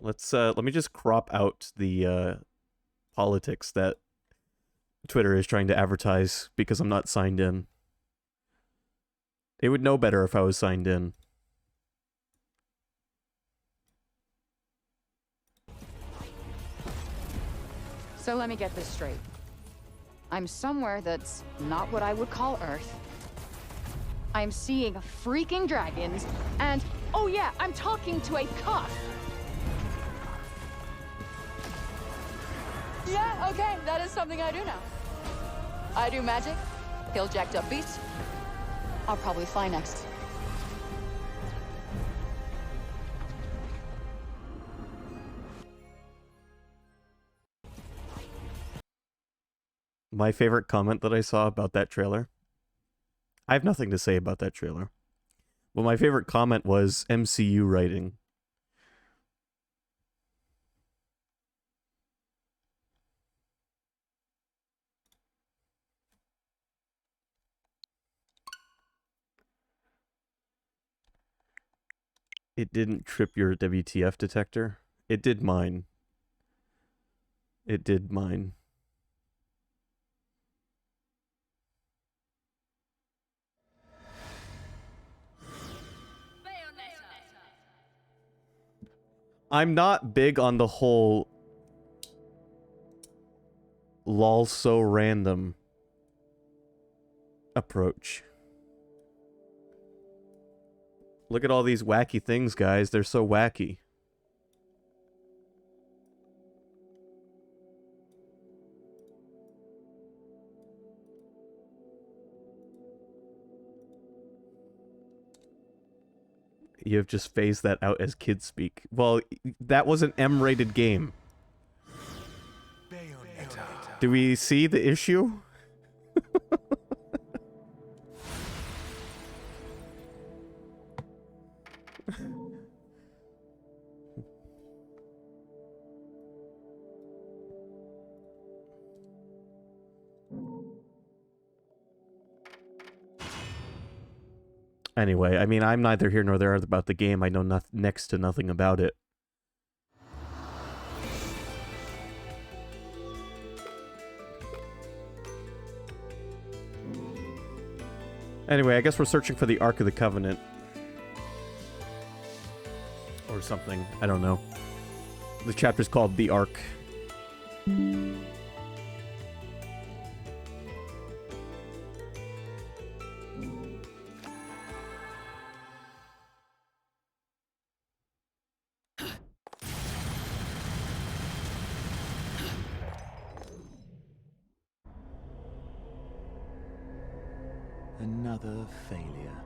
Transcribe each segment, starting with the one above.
Let me just crop out the politics that Twitter is trying to advertise because I'm not signed in. They would know better if I was signed in. So let me get this straight. I'm somewhere that's not what I would call Earth. I'm seeing freaking dragons, and oh yeah, I'm talking to a cuff. Yeah, okay, that is something I do now. I do magic, kill jacked up beasts. I'll probably fly next. My favorite comment that I saw about that trailer. I have nothing to say about that trailer. Well, my favorite comment was MCU writing. It didn't trip your WTF detector. It did mine. It did mine. I'm not big on the whole lol so random approach. Look at all these wacky things, guys. They're so wacky. You have just phased that out as kids speak. Well, that was an M-rated game. Bayonetta. Do we see the issue? Anyway, I mean, I'm neither here nor there about the game. I know next to nothing about it. Anyway, I guess we're searching for the Ark of the Covenant. Or something. I don't know. The chapter's called The Ark. Another failure.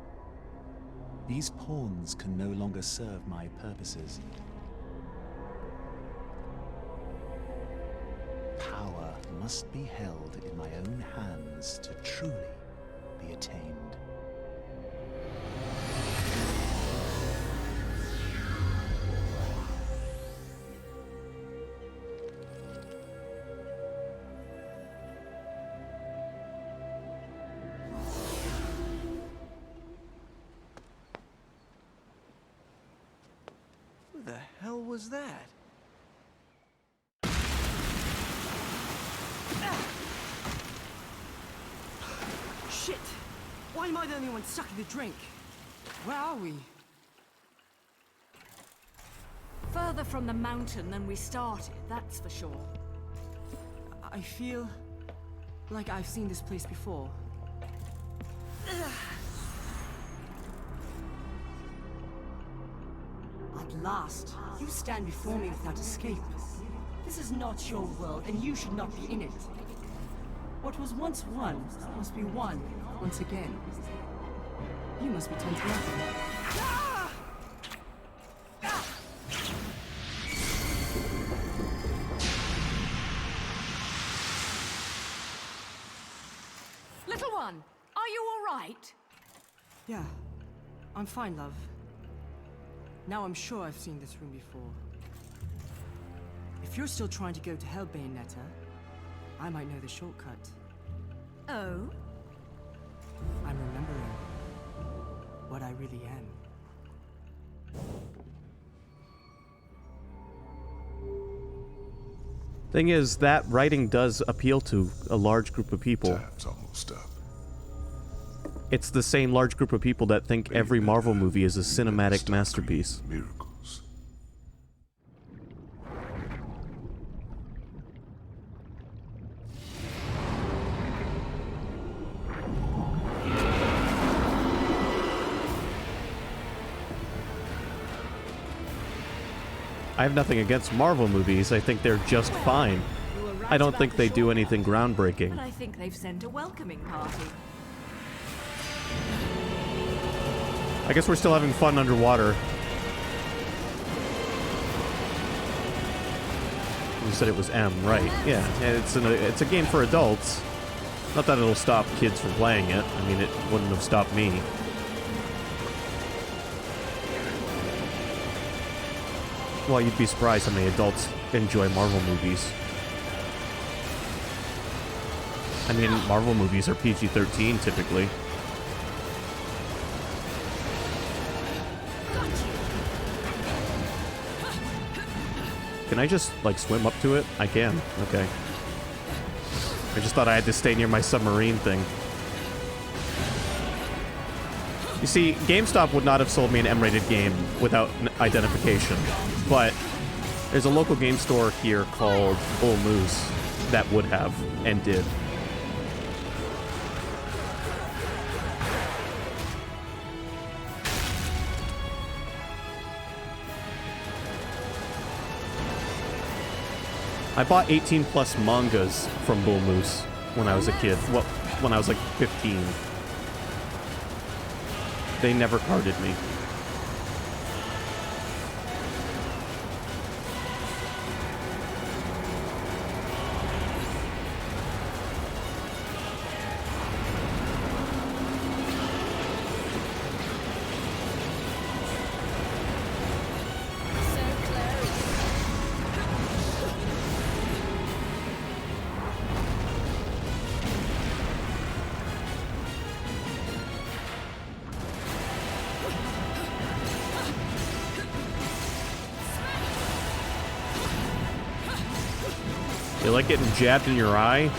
These pawns can no longer serve my purposes. Power must be held in my own hands to truly be attained. Who the hell was that? Shit! Why am I the only one sucking the drink? Where are we? Further from the mountain than we started, that's for sure. I feel like I've seen this place before. At last, you stand before me without escape. This is not your world, and you should not be in it. What was once one must be one once again. You must be 10 to nothing. Little one, are you all right? Yeah, I'm fine, love. Now I'm sure I've seen this room before. If you're still trying to go to hell, Bayonetta, I might know the shortcut. Oh? I'm remembering what I really am. Thing is, that writing does appeal to a large group of people. Time's almost up. It's the same large group of people that think every Marvel movie is a cinematic masterpiece. Miracles. I have nothing against Marvel movies. I think they're just fine. You were right I don't about think the they do short anything cut, groundbreaking. But I think they've sent a welcoming party. I guess we're still having fun underwater. You said it was M, right? Yeah, it's a game for adults. Not that it'll stop kids from playing it. I mean, it wouldn't have stopped me. Well, you'd be surprised how many adults enjoy Marvel movies. I mean, Marvel movies are PG-13 typically. Can I just, like, swim up to it? I can. Okay. I just thought I had to stay near my submarine thing. You see, GameStop would not have sold me an M-rated game without identification, but there's a local game store here called Bull Moose that would have, and did. I bought 18+ mangas from Bull Moose when I was a kid. Well, when I was like 15. They never carded me. You like getting jabbed in your eye?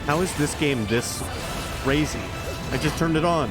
How is this game this crazy? I just turned it on.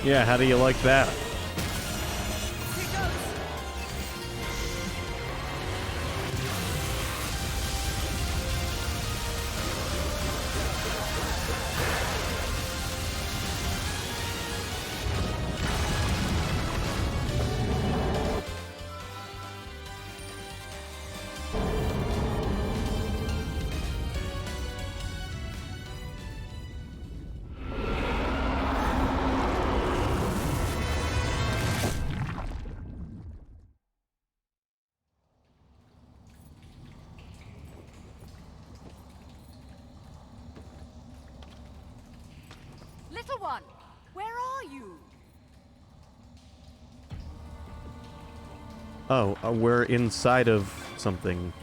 Yeah, how do you like that? Little one, where are you? Oh, we're inside of something.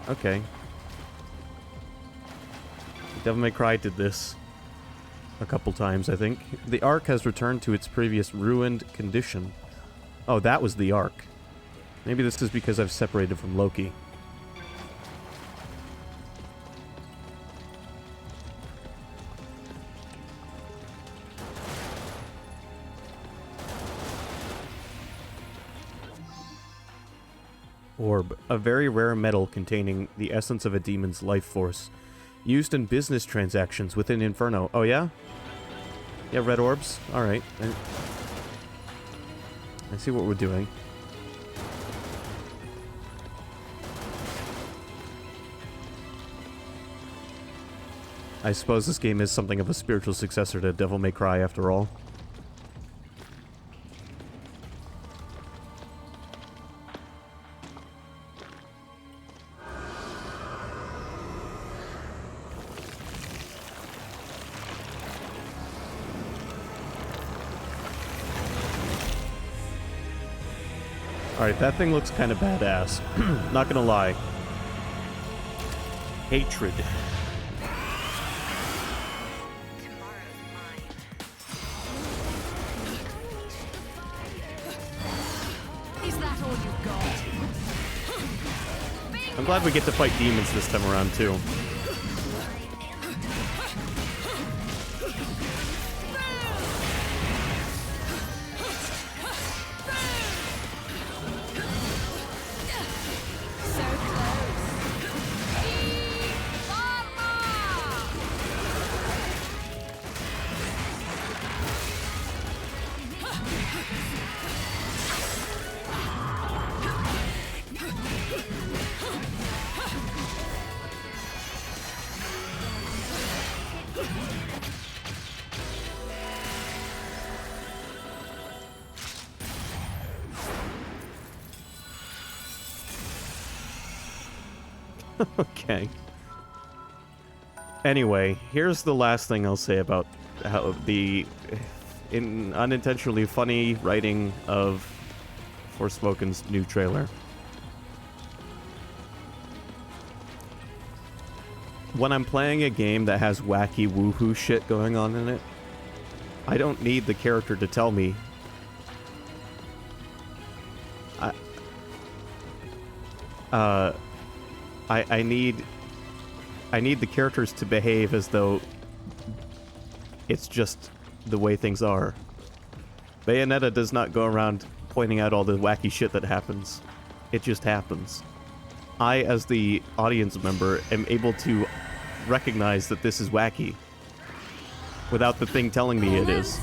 Okay. Devil May Cry did this a couple times, I think. The Ark has returned to its previous ruined condition. Oh, that was the Ark. Maybe this is because I've separated from Loki. Orb, a very rare metal containing the essence of a demon's life force, used in business transactions within Inferno. Oh yeah? Yeah, red orbs? Alright. I see what we're doing. I suppose this game is something of a spiritual successor to Devil May Cry after all. Alright, that thing looks kind of badass. Not gonna lie. Hatred. Is that all you've got? I'm glad we get to fight demons this time around, too. Okay. Anyway, here's the last thing I'll say about how the unintentionally funny writing of Forspoken's new trailer. When I'm playing a game that has wacky woohoo shit going on in it, I don't need the character to tell me. I need the characters to behave as though it's just the way things are. Bayonetta does not go around pointing out all the wacky shit that happens. It just happens. I, as the audience member, am able to recognize that this is wacky without the thing telling me it is.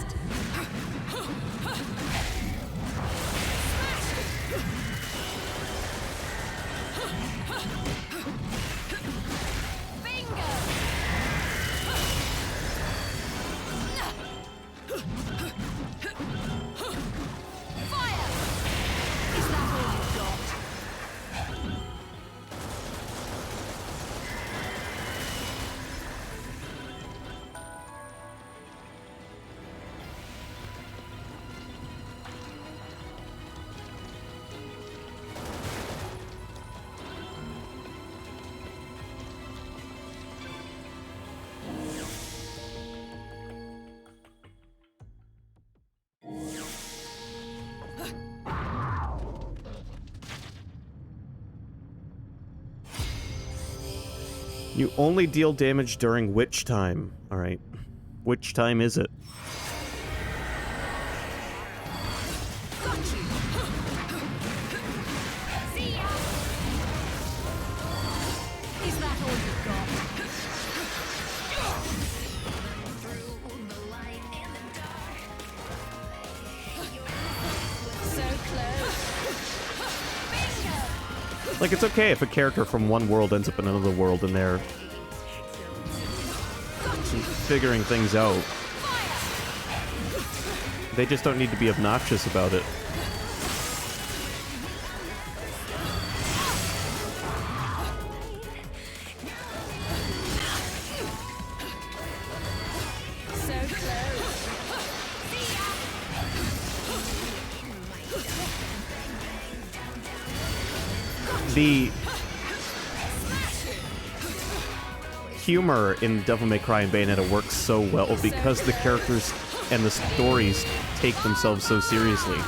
You only deal damage during which time? Alright. Which time is it? Is that all you've got? So close. Bingo! Like, it's okay if a character from one world ends up in another world and they're figuring things out. They just don't need to be obnoxious about it. So close. The humor in Devil May Cry and Bayonetta works so well because the characters and the stories take themselves so seriously.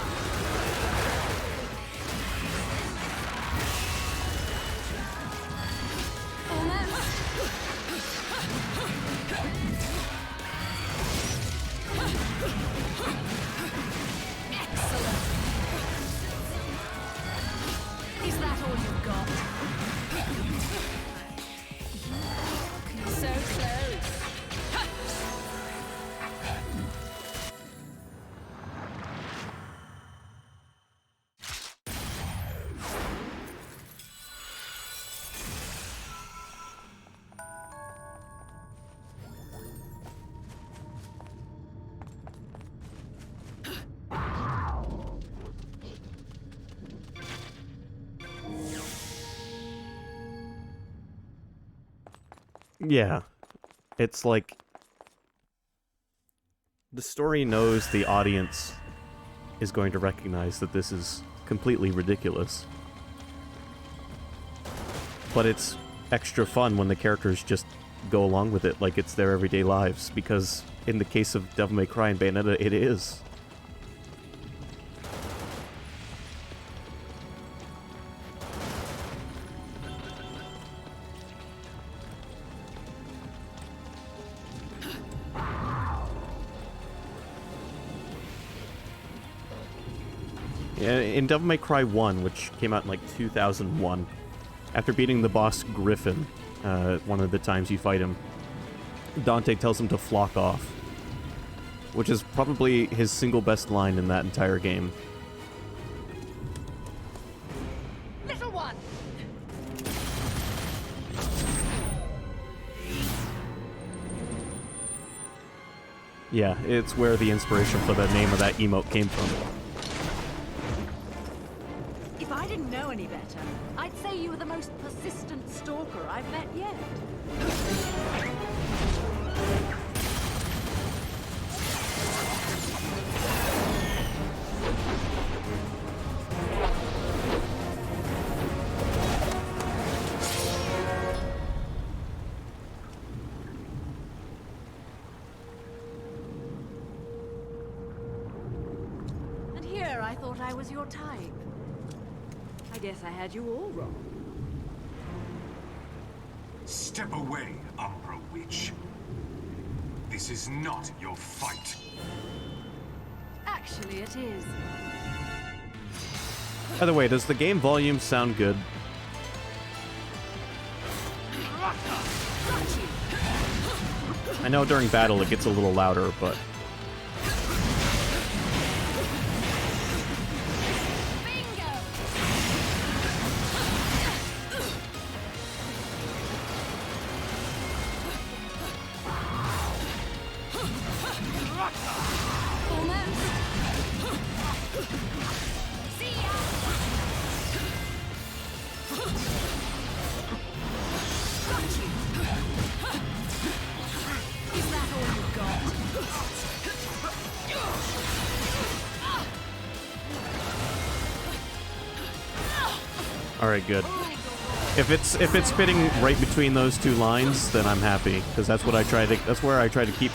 Is that all you've got? So close. Yeah. It's like the story knows the audience is going to recognize that this is completely ridiculous. But it's extra fun when the characters just go along with it like it's their everyday lives, because in the case of Devil May Cry and Bayonetta, it is. In Devil May Cry 1, which came out in like 2001, after beating the boss Griffin, one of the times you fight him, Dante tells him to flock off, which is probably his single best line in that entire game. Little one! Yeah, it's where the inspiration for the name of that emote came from. If I didn't know any better, I'd say you were the most persistent stalker I've met yet. And here I thought I was your type. I guess I had you all wrong. Step away, Umbra Witch. This is not your fight. Actually, it is. By the way, does the game volume sound good? Got you! I know during battle it gets a little louder, but... Bingo! Almost. See ya! Got you! Is that all you've got? Alright, good. If it's fitting right between those two lines, then I'm happy, because that's what I try to that's where I try to keep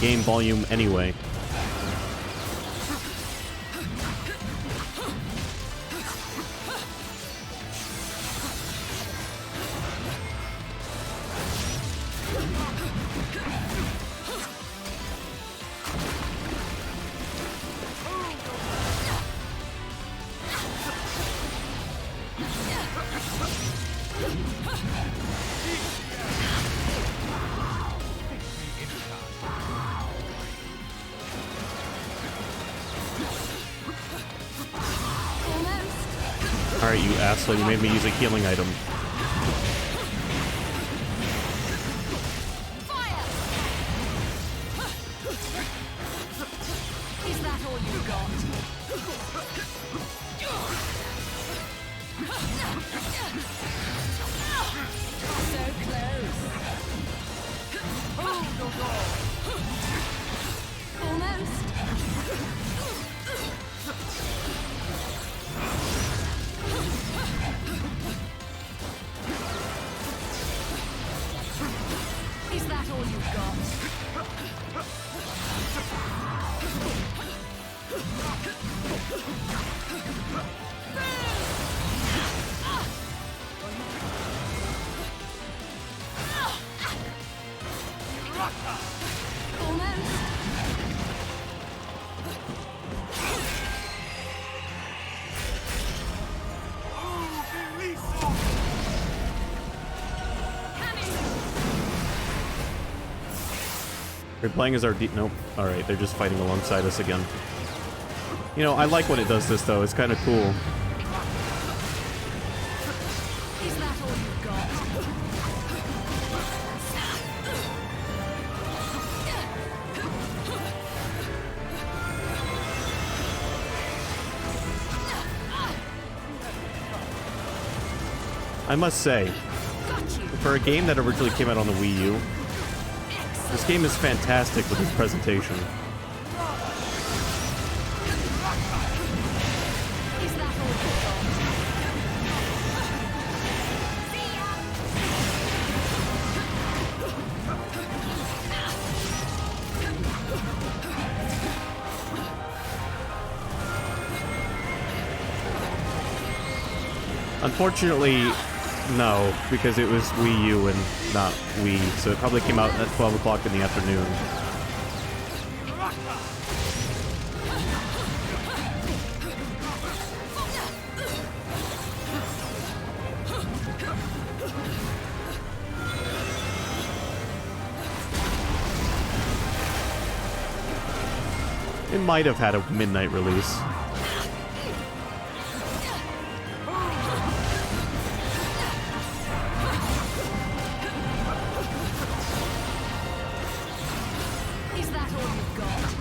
game volume anyway. Alright, you asshole, you made me use a healing item. Fire! Is that all you got? So close. Almost. They're playing as our nope. Alright, they're just fighting alongside us again. You know, I like when it does this, though. It's kind of cool. Is that all you've got? I must say, for a game that originally came out on the Wii U, this game is fantastic with its presentation. Is that all you've got? Unfortunately, no, because it was Wii U and not Wii, so it probably came out at 12 o'clock in the afternoon. It might have had a midnight release. Is that all you've got?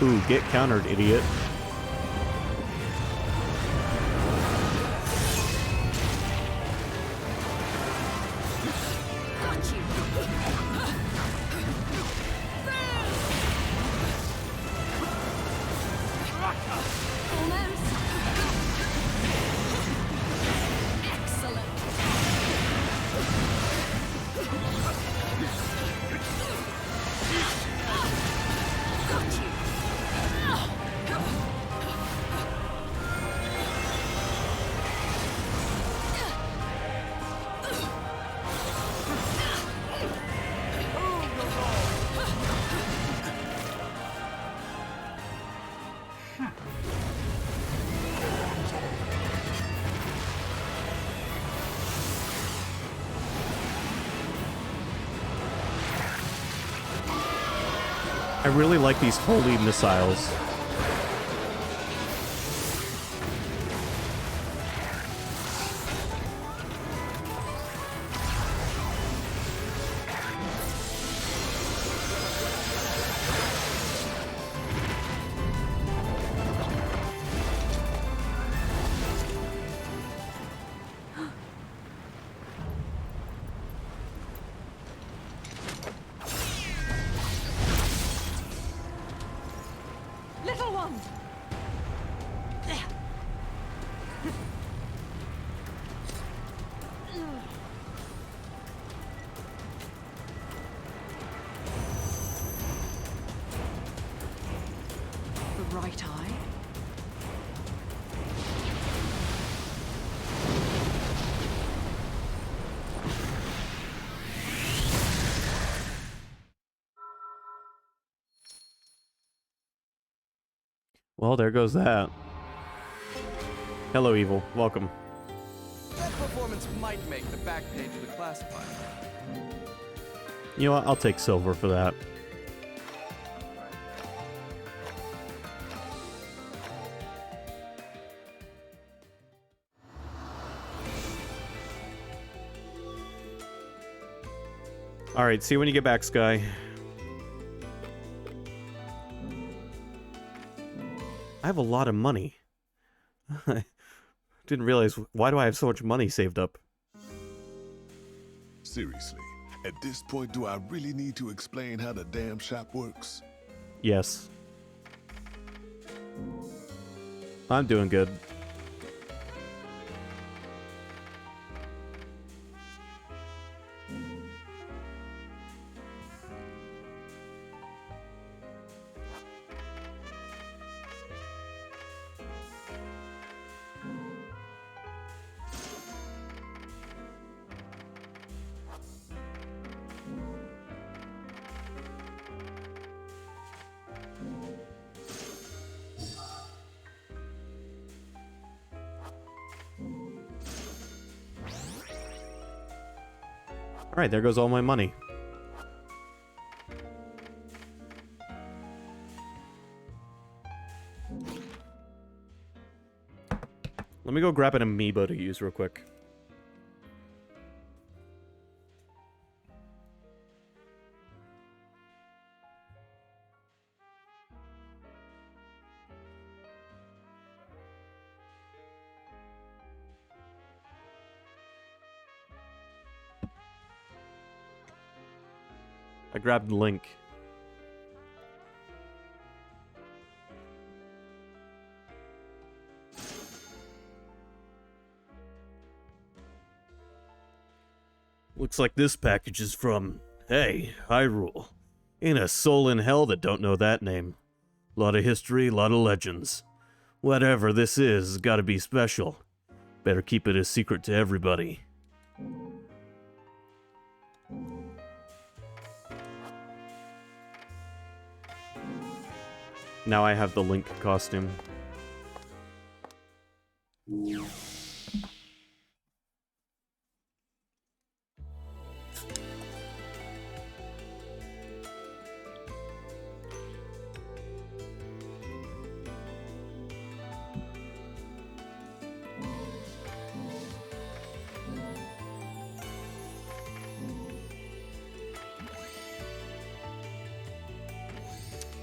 Ooh, get countered, idiot. Got you. Almost. Excellent. Got you. I really like these holy missiles. Little one. The right eye. Well, there goes that. Hello, Evil. Welcome. That performance might make the back page of the classified. You know what? I'll take silver for that. Alright, see you when you get back, Sky. I have a lot of money. I didn't realize, why do I have so much money saved up? Seriously, at this point, do I really need to explain how the damn shop works? Yes. I'm doing good. Alright, there goes all my money. Let me go grab an amiibo to use real quick. I grabbed Link. Looks like this package is from, hey, Hyrule. Ain't a soul in hell that don't know that name. Lot of history, lot of legends. Whatever this is, gotta be special. Better keep it a secret to everybody. Now I have the Link costume.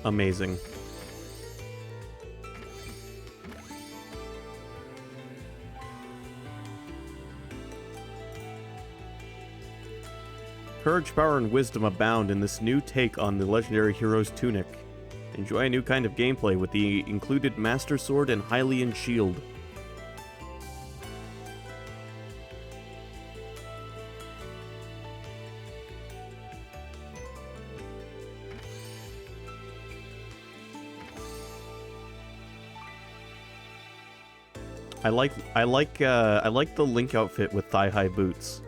Amazing. Courage, power, and wisdom abound in this new take on the legendary hero's tunic. Enjoy a new kind of gameplay with the included Master Sword and Hylian Shield. I like the Link outfit with thigh-high boots.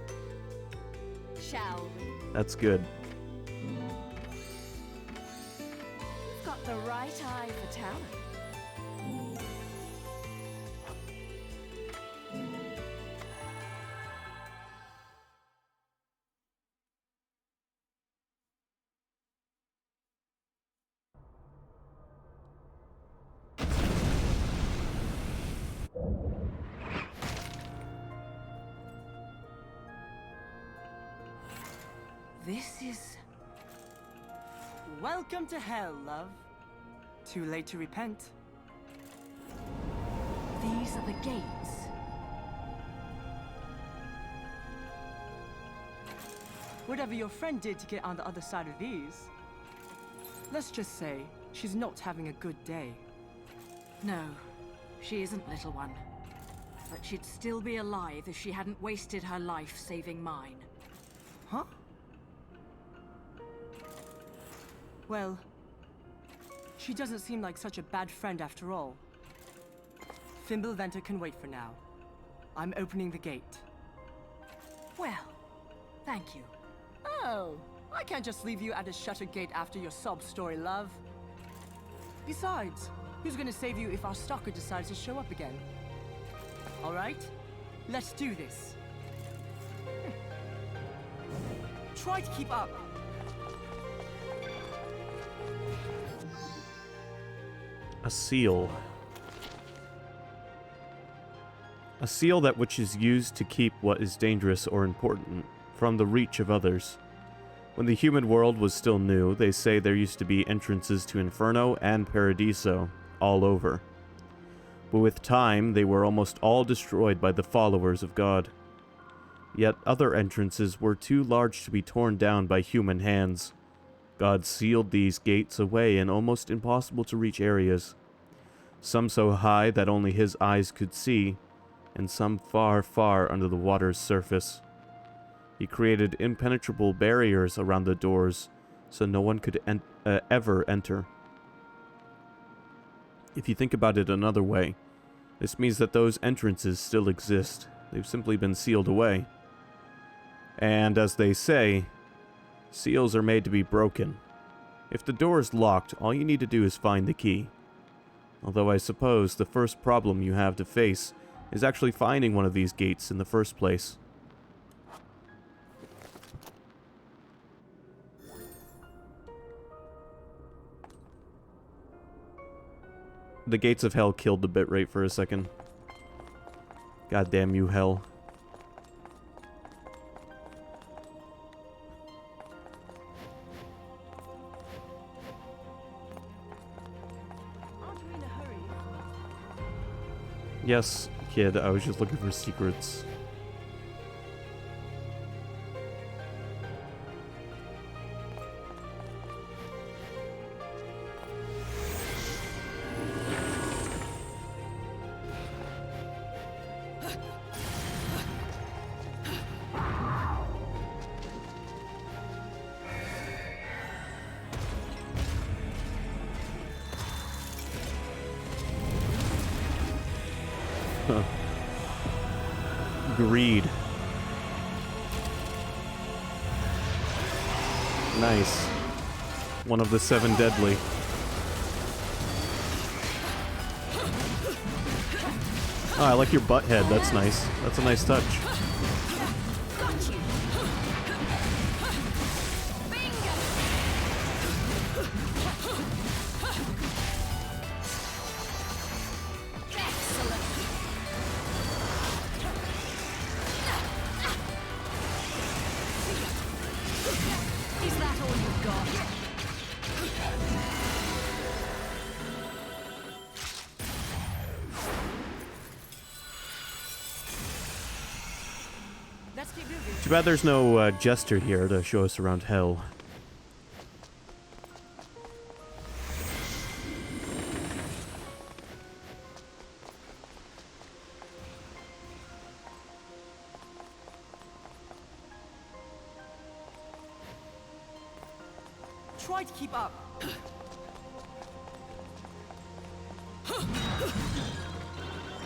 Shall we? That's good. You've got the right eye for talent. This is... Welcome to hell, love. Too late to repent. These are the gates. Whatever your friend did to get on the other side of these, let's just say she's not having a good day. No, she isn't, little one. But she'd still be alive if she hadn't wasted her life saving mine. Huh? Well, she doesn't seem like such a bad friend after all. Fimbulventer can wait for now. I'm opening the gate. Well, thank you. Oh, I can't just leave you at a shuttered gate after your sob story, love. Besides, who's gonna save you if our stalker decides to show up again? All right, let's do this. Try to keep up. A seal. A seal that which is used to keep what is dangerous or important from the reach of others. When the human world was still new, they say there used to be entrances to Inferno and Paradiso all over. But with time, they were almost all destroyed by the followers of God. Yet other entrances were too large to be torn down by human hands. God sealed these gates away in almost impossible to reach areas. Some so high that only his eyes could see, and some far, far under the water's surface. He created impenetrable barriers around the doors, so no one could ever enter. If you think about it another way, this means that those entrances still exist. They've simply been sealed away. And as they say, seals are made to be broken. If the door is locked, all you need to do is find the key. Although I suppose the first problem you have to face is actually finding one of these gates in the first place. the gates of hell killed the bitrate for a second. God damn you, hell. Aren't we in a hurry? Yes, kid, I was just looking for secrets. Huh. Greed. Nice. One of the 7 deadly. Oh, I like your butt head. That's nice. That's a nice touch. Is that all you've got? Let's keep moving. Too bad there's no jester here to show us around hell. Try to keep up.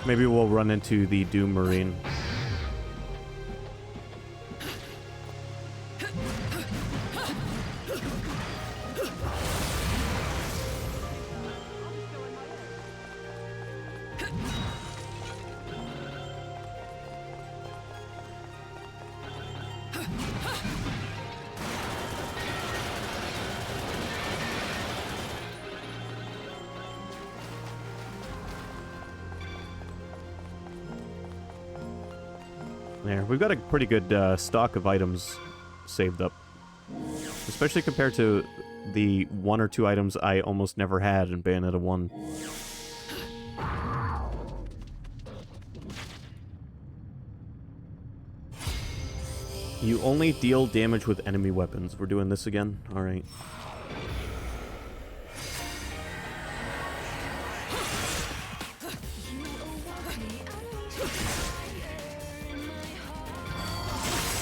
Maybe we'll run into the Doom Marine. There, we've got a pretty good stock of items saved up. Especially compared to the 1 or 2 items I almost never had in Bayonetta 1. You only deal damage with enemy weapons. We're doing this again? Alright.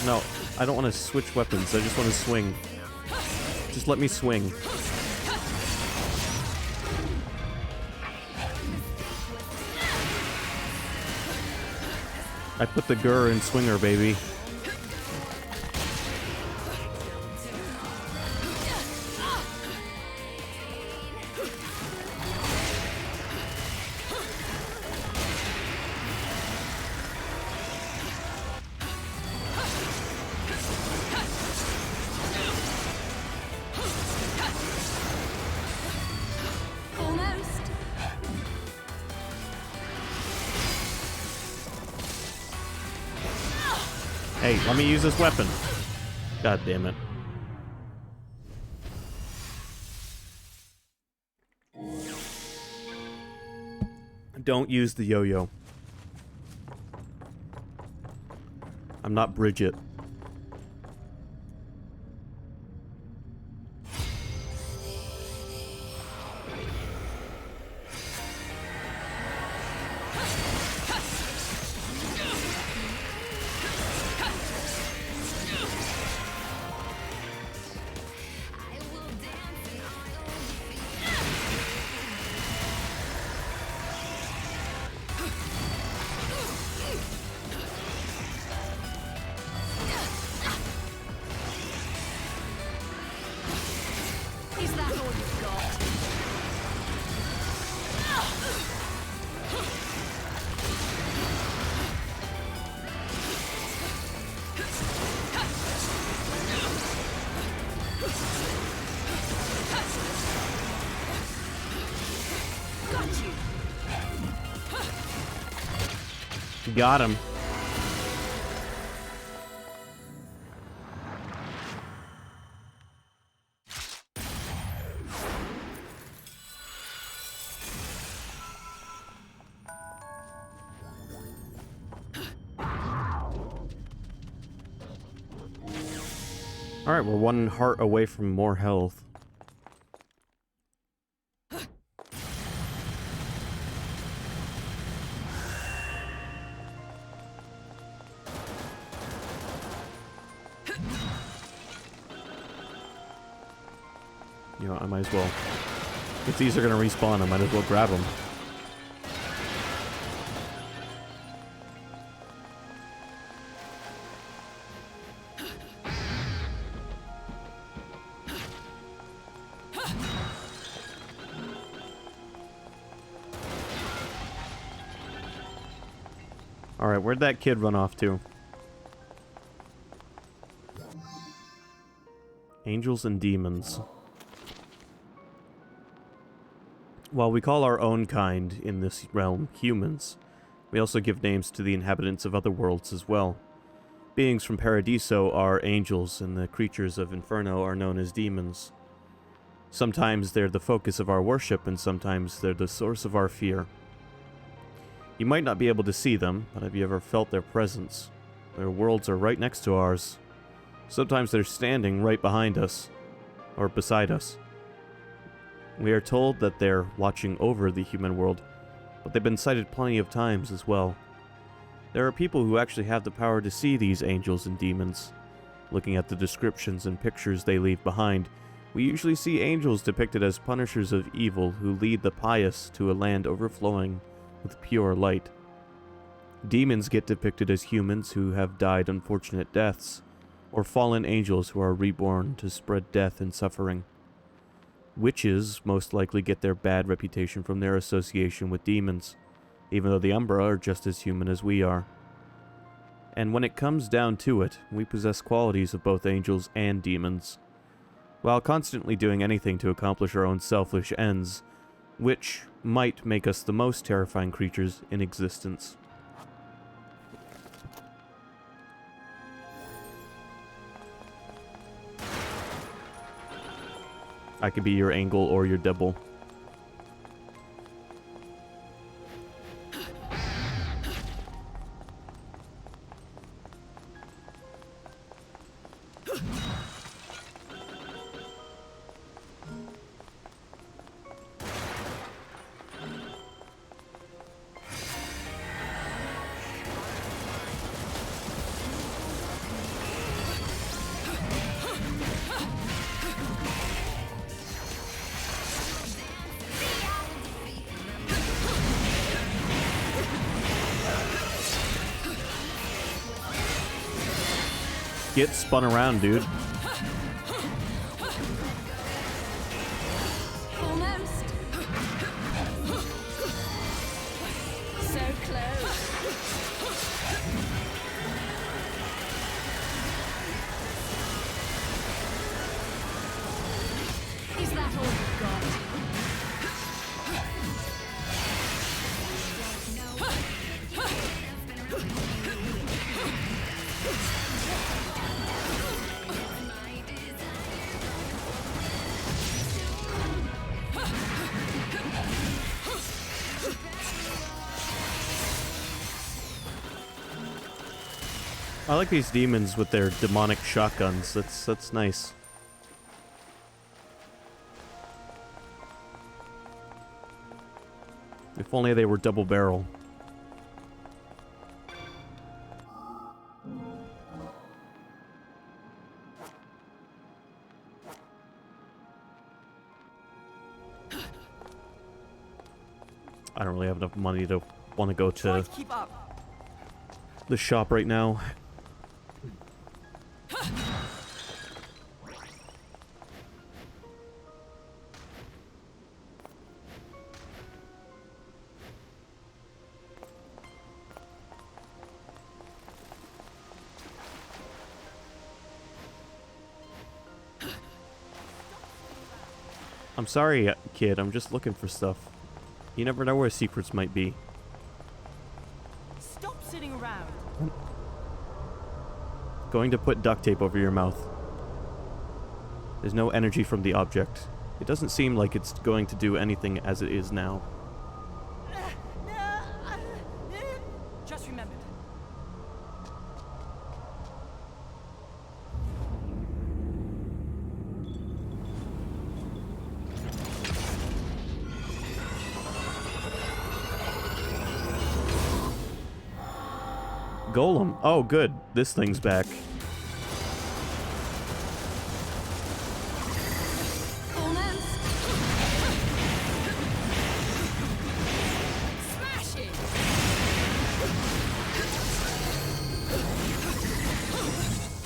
No, I don't want to switch weapons. I just want to swing. Just let me swing. I put the gur in swinger, baby. Hey, let me use this weapon. God damn it. Don't use the yo-yo. I'm not Bridget. Is that all you've got? Got you. Got him. Alright, we're one heart away from more health. You know, I might as well. If these are gonna respawn, I might as well grab them. Alright, where'd that kid run off to? Angels and demons. While we call our own kind in this realm humans, we also give names to the inhabitants of other worlds as well. Beings from Paradiso are angels, and the creatures of Inferno are known as demons. Sometimes they're the focus of our worship, and sometimes they're the source of our fear. You might not be able to see them, but have you ever felt their presence? Their worlds are right next to ours. Sometimes they're standing right behind us, or beside us. We are told that they're watching over the human world, but they've been sighted plenty of times as well. There are people who actually have the power to see these angels and demons. Looking at the descriptions and pictures they leave behind, we usually see angels depicted as punishers of evil who lead the pious to a land overflowing with pure light. Demons get depicted as humans who have died unfortunate deaths, or fallen angels who are reborn to spread death and suffering. Witches most likely get their bad reputation from their association with demons, even though the Umbra are just as human as we are. And when it comes down to it, we possess qualities of both angels and demons. While constantly doing anything to accomplish our own selfish ends, which might make us the most terrifying creatures in existence. I could be your angel or your devil. Get spun around, dude. Almost. So close. Is that all you've got? I like these demons with their demonic shotguns. That's nice. If only they were double barrel. I don't really have enough money to want to go to Keep up. the shop right now. I'm sorry, kid. I'm just looking for stuff. You never know where secrets might be. Stop sitting Going to put duct tape over your mouth. There's no energy from the object. It doesn't seem like it's going to do anything as it is now. Just remembered. Golem. Oh, good. This thing's back. Almost. Smash it.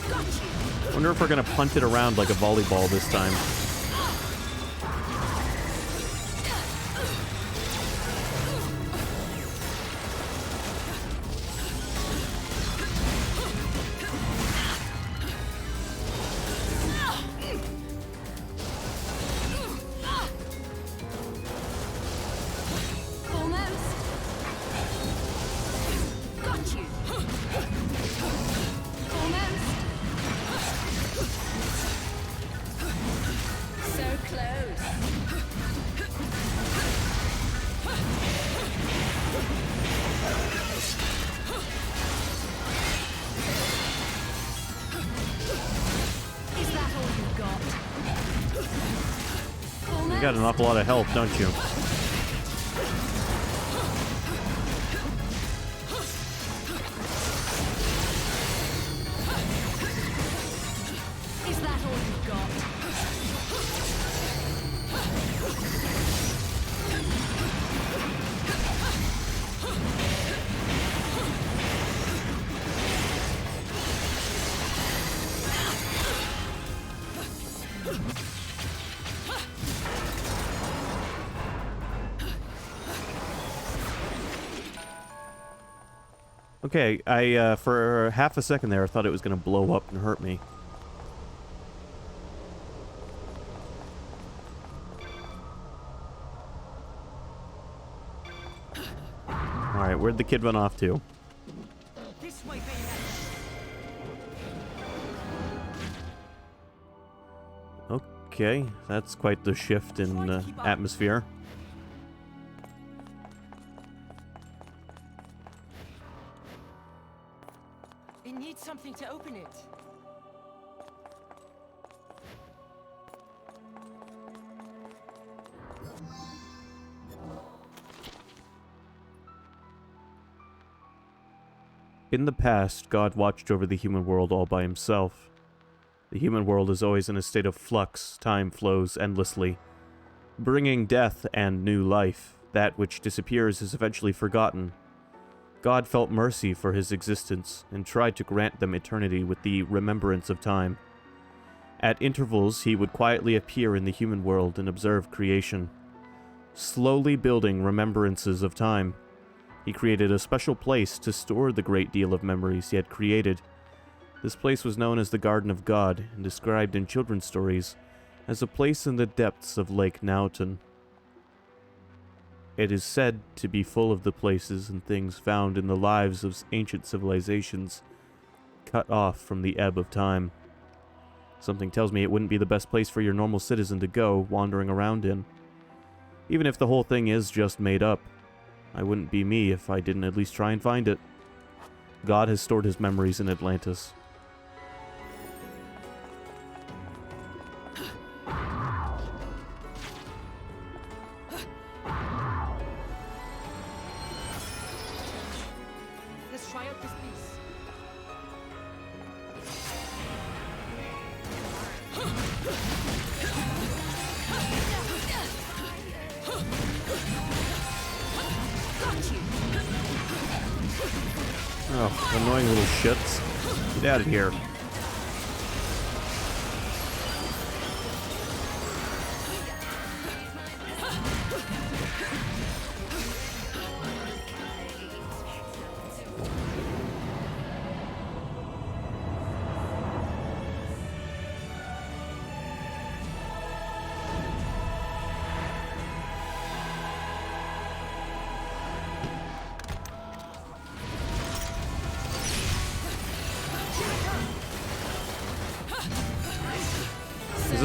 Got you. Wonder if we're gonna punt it around like a volleyball this time. Almost. Got you. Almost. So close. Is that all you've got? You got an awful lot of health, don't you? Is that all you've got? Okay, I, for half a second there, I thought it was gonna blow up and hurt me. Alright, where'd the kid run off to? This way, Bayonetta. Okay, that's quite the shift in atmosphere. It needs something to open it. In the past, God watched over the human world all by himself. The human world is always in a state of flux, time flows endlessly, bringing death and new life. That which disappears is eventually forgotten. God felt mercy for his existence and tried to grant them eternity with the remembrance of time. At intervals, he would quietly appear in the human world and observe creation, slowly building remembrances of time. He created a special place to store the great deal of memories he had created. This place was known as the Garden of God and described in children's stories as a place in the depths of Lake Naughton. It is said to be full of the places and things found in the lives of ancient civilizations, cut off from the ebb of time. Something tells me it wouldn't be the best place for your normal citizen to go wandering around in. Even if the whole thing is just made up, I wouldn't be me if I didn't at least try and find it. God has stored his memories in Atlantis. Let's try out this piece. Oh, annoying little shits. Get out of here.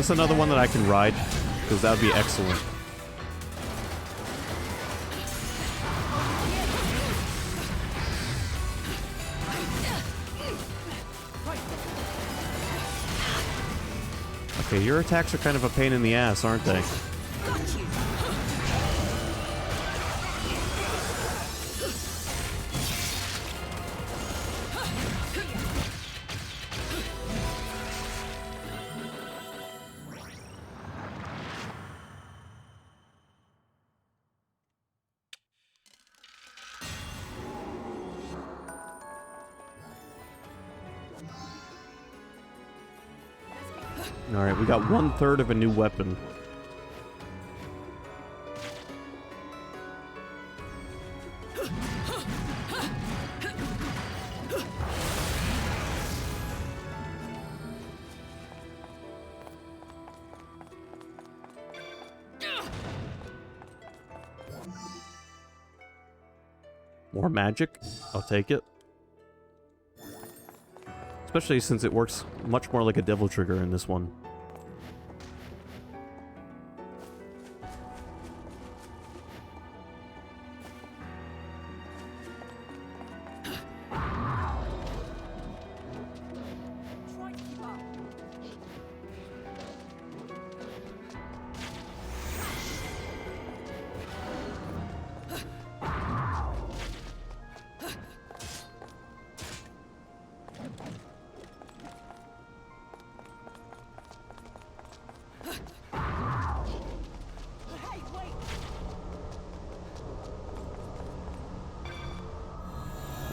this another one that I can ride? Because that would be excellent. Okay, your attacks are kind of a pain in the ass, aren't they? Alright, we got 1/3 of a new weapon. More magic? I'll take it. Especially since it works much more like a devil trigger in this one.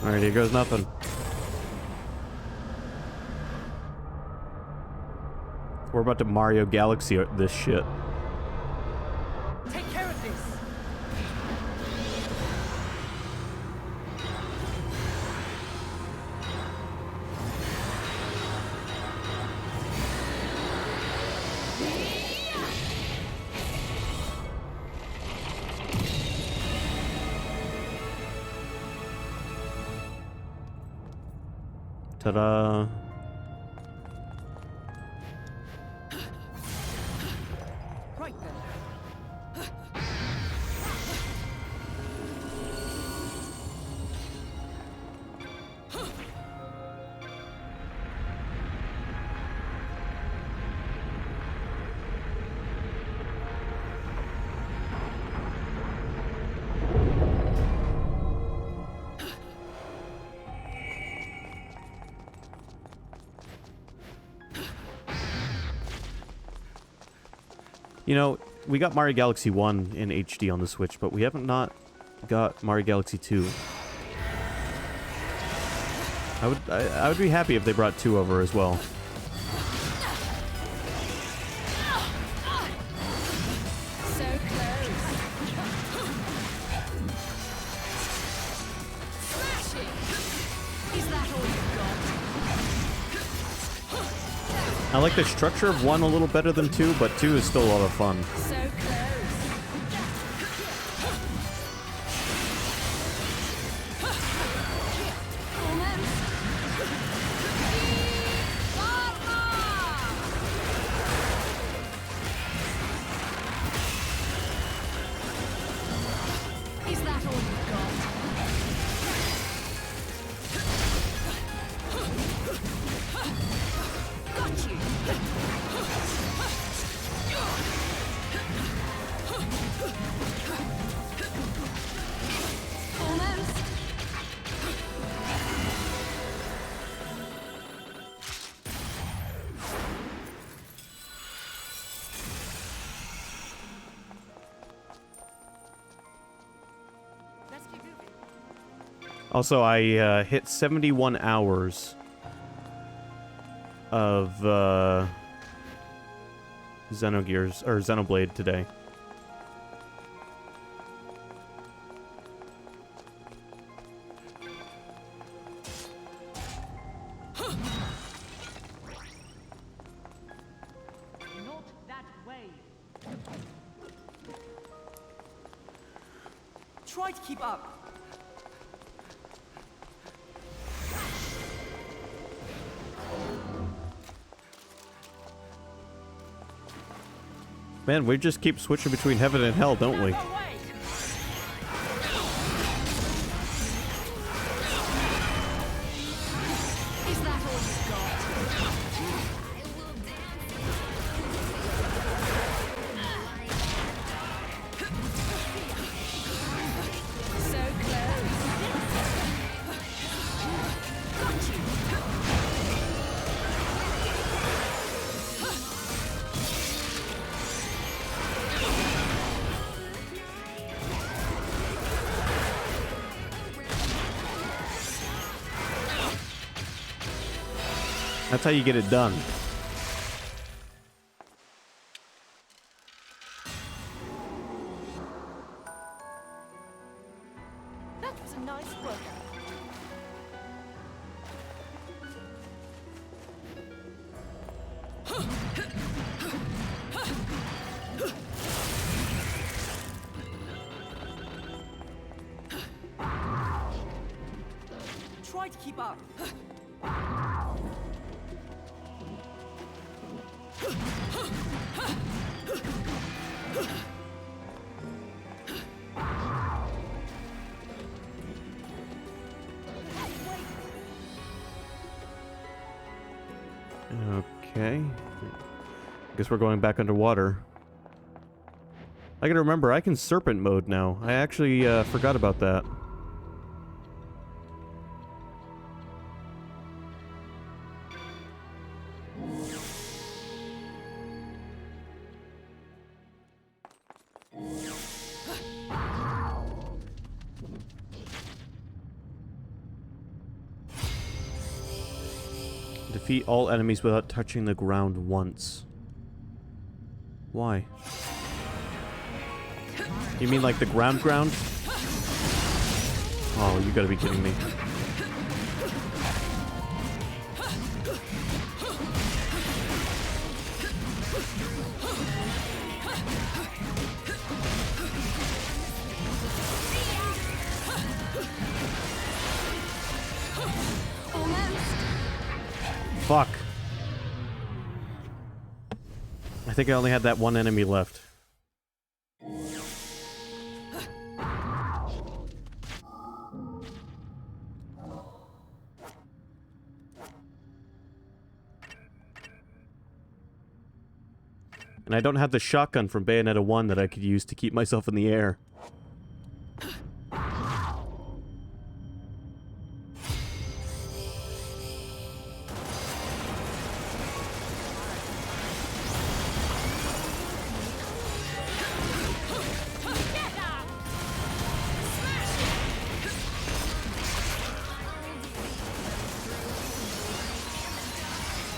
Alright, here goes nothing. We're about to Mario Galaxy this shit. Take care of this. Ta-da. Right then. You know, we got Mario Galaxy 1 in HD on the Switch, but we haven't not got Mario Galaxy 2. I would be happy if they brought 2 over as well. So close. Smash it! Is that all you've got? I like the structure of 1 a little better than 2, but 2 is still a lot of fun. So close. Is that all you've got? Got you. Almost. Let's keep moving. Also, I hit 71 hours of Xenogears or Xenoblade today. Not that way. Try to keep up. Man, we just keep switching between heaven and hell, don't we? Is that all you've got? So close. Got you. That's how you get it done. That was a nice workout. Try to keep up. Okay. Guess we're going back underwater. I gotta remember, I can serpent mode now. I actually forgot about that. Defeat all enemies without touching the ground once. Why? You mean like the ground? Oh, you gotta be kidding me. Fuck. I think I only had that one enemy left. And I don't have the shotgun from Bayonetta 1 that I could use to keep myself in the air.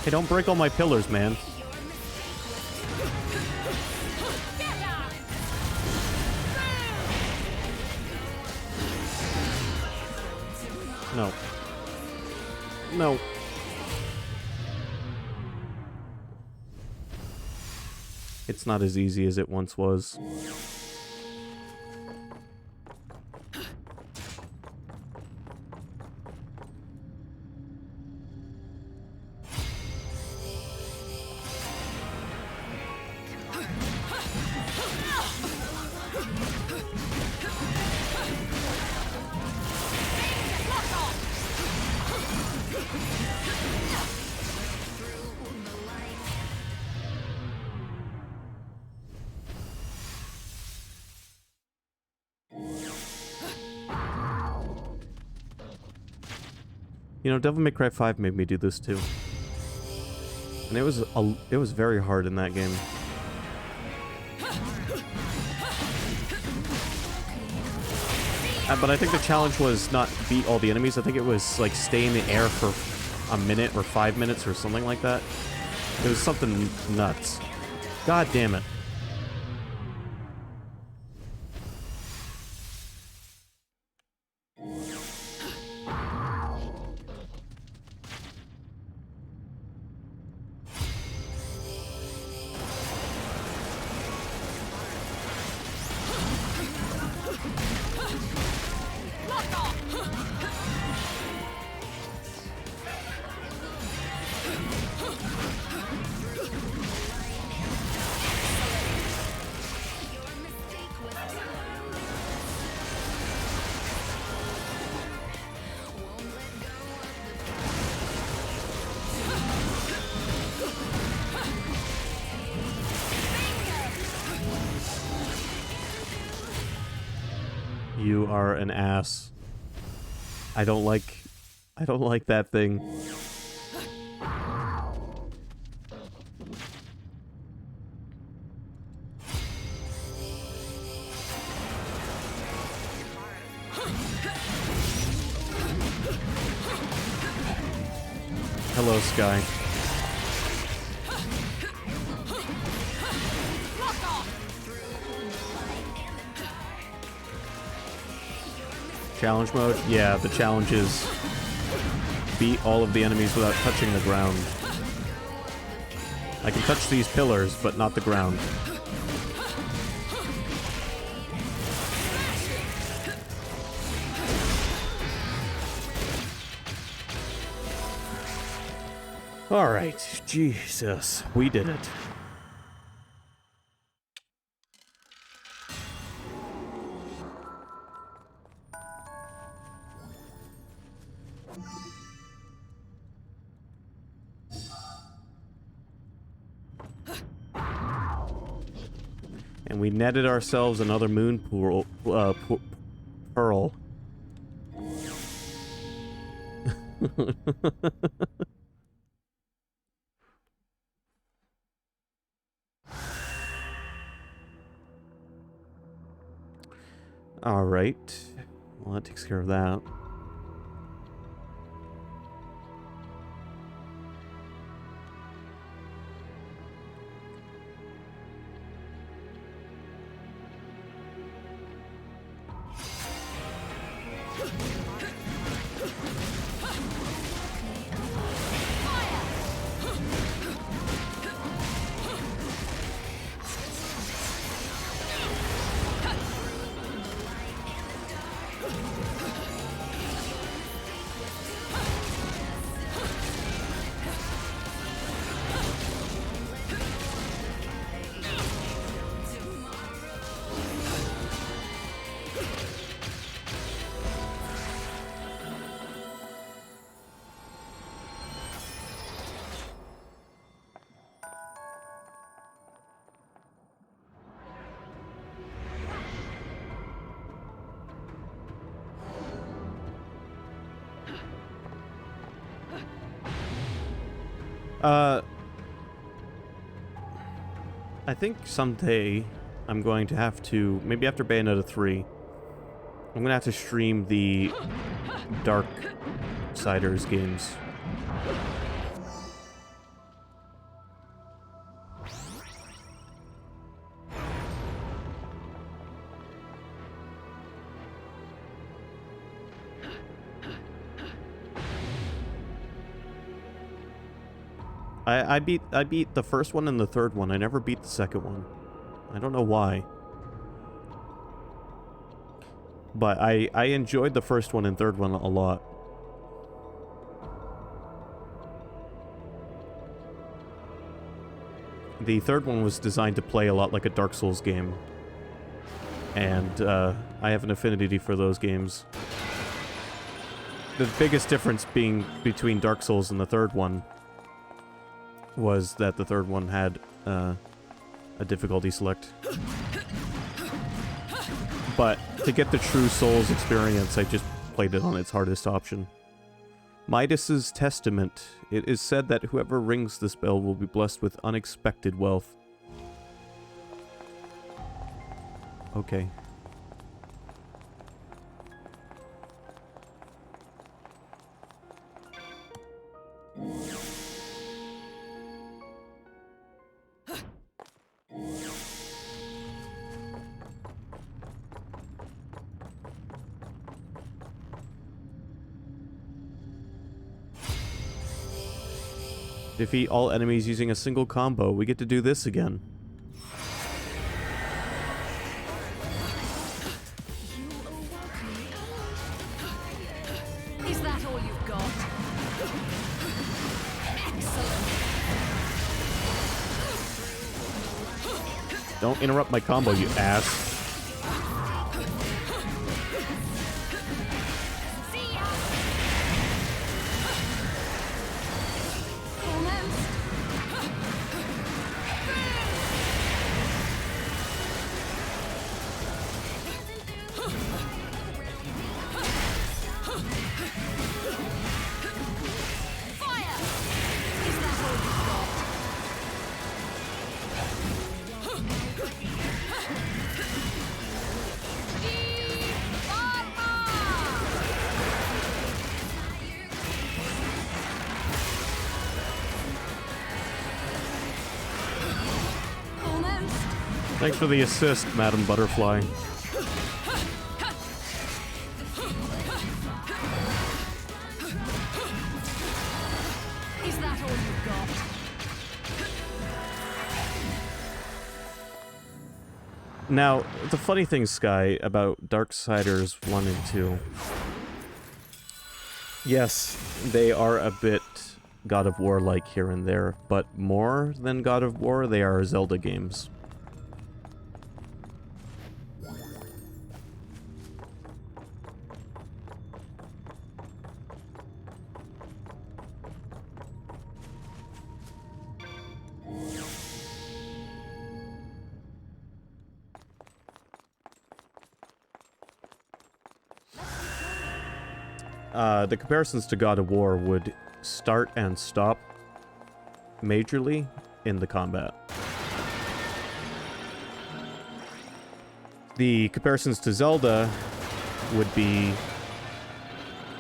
Hey, don't break all my pillars, man. No. No. It's not as easy as it once was. You know, Devil May Cry 5 made me do this too. And it was very hard in that game. But I think the challenge was not beat all the enemies. I think it was like stay in the air for a minute or 5 minutes or something like that. It was something nuts. God damn it. You are an ass. I don't like that thing. Hello, Sky. Challenge mode? Yeah, the challenge is beat all of the enemies without touching the ground. I can touch these pillars, but not the ground. Alright, Jesus, we did it. And we netted ourselves another moon pearl. Alright. Well, that takes care of that. I think someday I'm going to have to, maybe after Bayonetta 3, I'm gonna have to stream the Darksiders games. I beat the first one and the third one. I never beat the second one. I don't know why. But I enjoyed the first one and third one a lot. The third one was designed to play a lot like a Dark Souls game. And I have an affinity for those games. The biggest difference being between Dark Souls and the third one was that the third one had a difficulty select. But to get the true Souls experience, I just played it on its hardest option. Midas's Testament. It is said that whoever rings the spell will be blessed with unexpected wealth. Okay. Defeat all enemies using a single combo. We get to do this again. Is that all you've got? Excellent. Don't interrupt my combo, you ass. Thanks for the assist, Madam Butterfly. Is that all you've got? Now, the funny thing, Sky, about Darksiders 1 and 2... Yes, they are a bit God of War-like here and there, but more than God of War, they are Zelda games. The comparisons to God of War would start and stop majorly in the combat. The comparisons to Zelda would be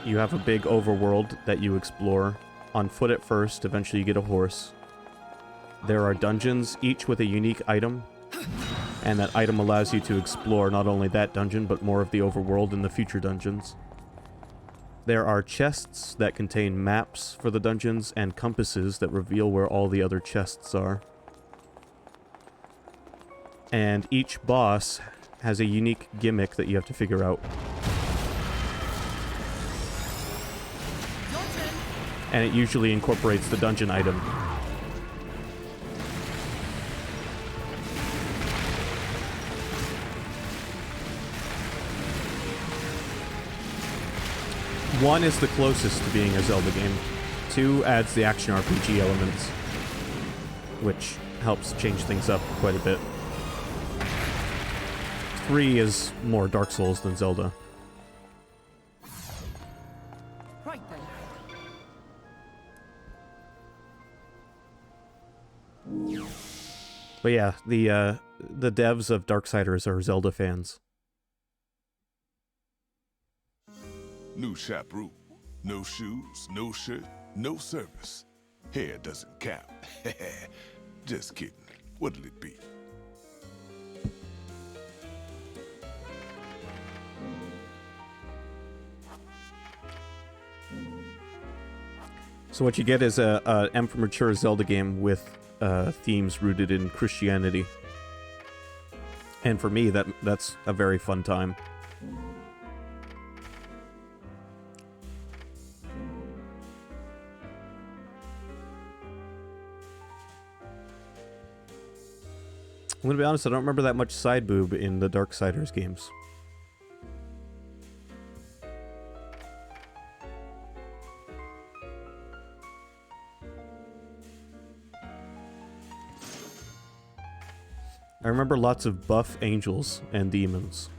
you have a big overworld that you explore on foot at first, eventually you get a horse. There are dungeons, each with a unique item, and that item allows you to explore not only that dungeon, but more of the overworld in the future dungeons. There are chests that contain maps for the dungeons and compasses that reveal where all the other chests are. And each boss has a unique gimmick that you have to figure out. And it usually incorporates the dungeon item. One is the closest to being a Zelda game. 2 adds the action RPG elements, which helps change things up quite a bit. 3 is more Dark Souls than Zelda. Right then. But yeah, the devs of Darksiders are Zelda fans. New chaperone. No shoes, no shirt, no service. Hair doesn't count. Just kidding. What'll it be? So what you get is a mature Zelda game with themes rooted in Christianity. And for me, that's a very fun time. I'm gonna be honest, I don't remember that much side boob in the Darksiders games. I remember lots of buff angels and demons.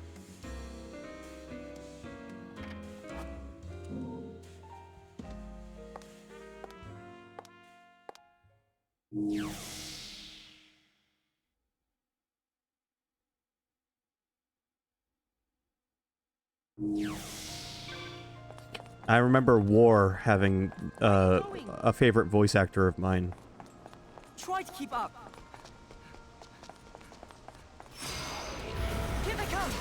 I remember War having a favorite voice actor of mine. Try to keep up. Here they come.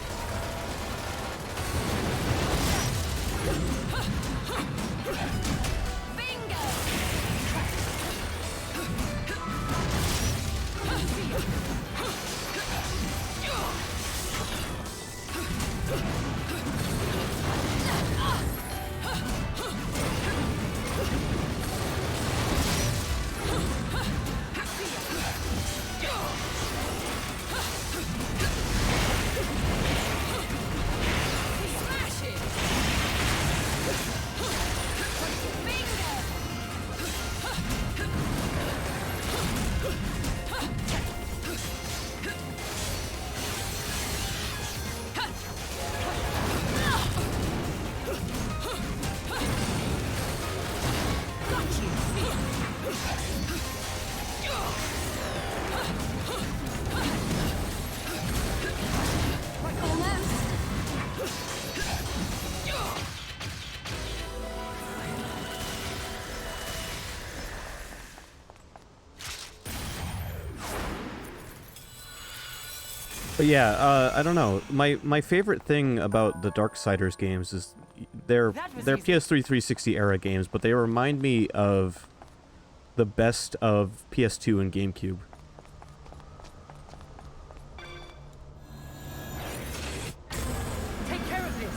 But yeah, I don't know. My favorite thing about the Darksiders games is they're PS3 360 era games, but they remind me of the best of PS2 and GameCube. Take care of this.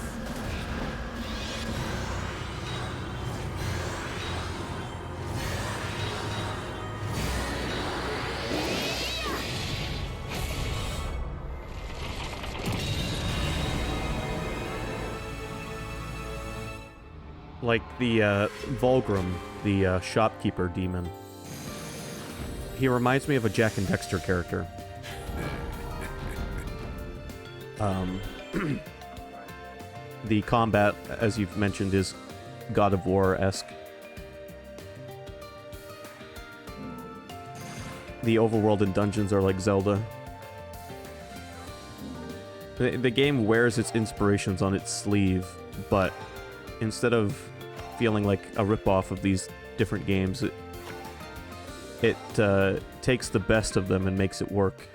Like the Vulgrim, the shopkeeper demon. He reminds me of a Jak and Dexter character. The combat, as you've mentioned, is God of War-esque. The overworld and dungeons are like Zelda. The game wears its inspirations on its sleeve, but instead of feeling like a ripoff of these different games, it takes the best of them and makes it work.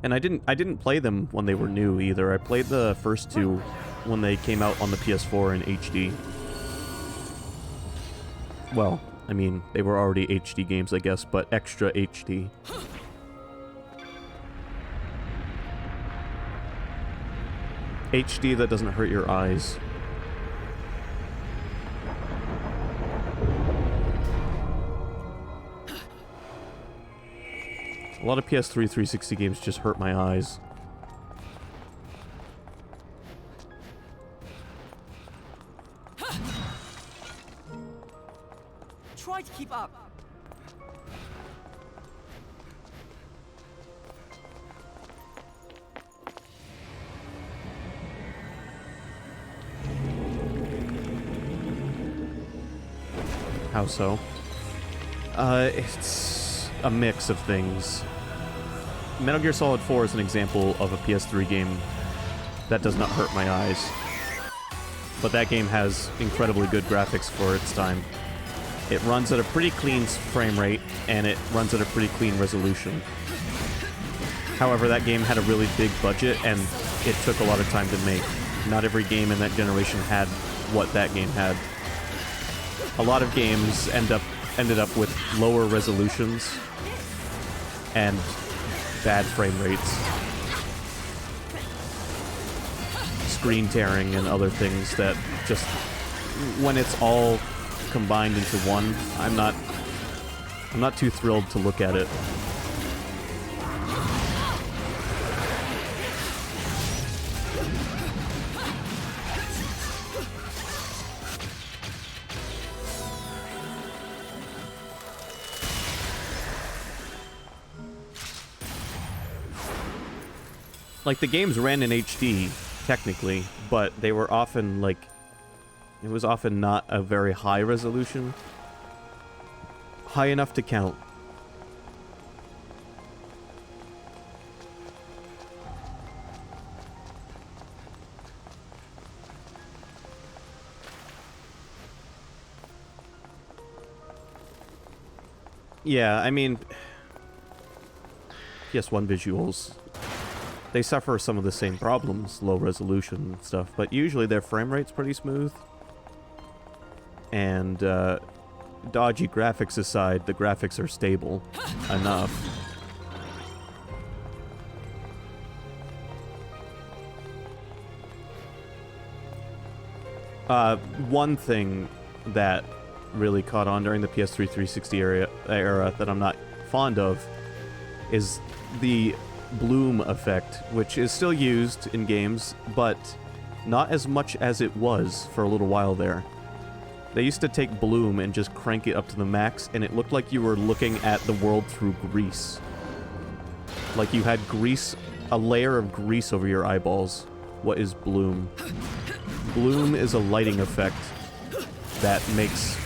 And I didn't play them when they were new either. I played the first two when they came out on the PS4 in HD. Well, I mean, they were already HD games, I guess, but extra HD. HD that doesn't hurt your eyes. A lot of PS3 360 games just hurt my eyes. Try to keep up. How so? It's a mix of things. Metal Gear Solid 4 is an example of a PS3 game that does not hurt my eyes. But that game has incredibly good graphics for its time. It runs at a pretty clean frame rate, and it runs at a pretty clean resolution. However, that game had a really big budget, and it took a lot of time to make. Not every game in that generation had what that game had. A lot of games ended up with lower resolutions and bad frame rates, screen tearing, and other things that just, when it's all combined into one, I'm not too thrilled to look at it. Like, the games ran in HD, technically, but they were often, like, it was often not a very high resolution. High enough to count. Yeah, I mean, PS1 visuals, they suffer some of the same problems, low resolution and stuff, but usually their frame rate's pretty smooth. And, dodgy graphics aside, the graphics are stable enough. One thing that really caught on during the PS3 360 era that I'm not fond of is the bloom effect, which is still used in games, but not as much as it was for a little while there. They used to take bloom and just crank it up to the max, and it looked like you were looking at the world through grease. Like you had grease, a layer of grease over your eyeballs What is bloom? Bloom is a lighting effect that makes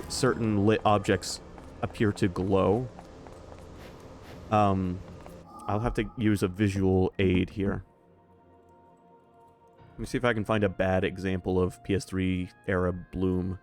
certain lit objects appear to glow. I'll have to use a visual aid here. Let me see if I can find a bad example of PS3 era bloom.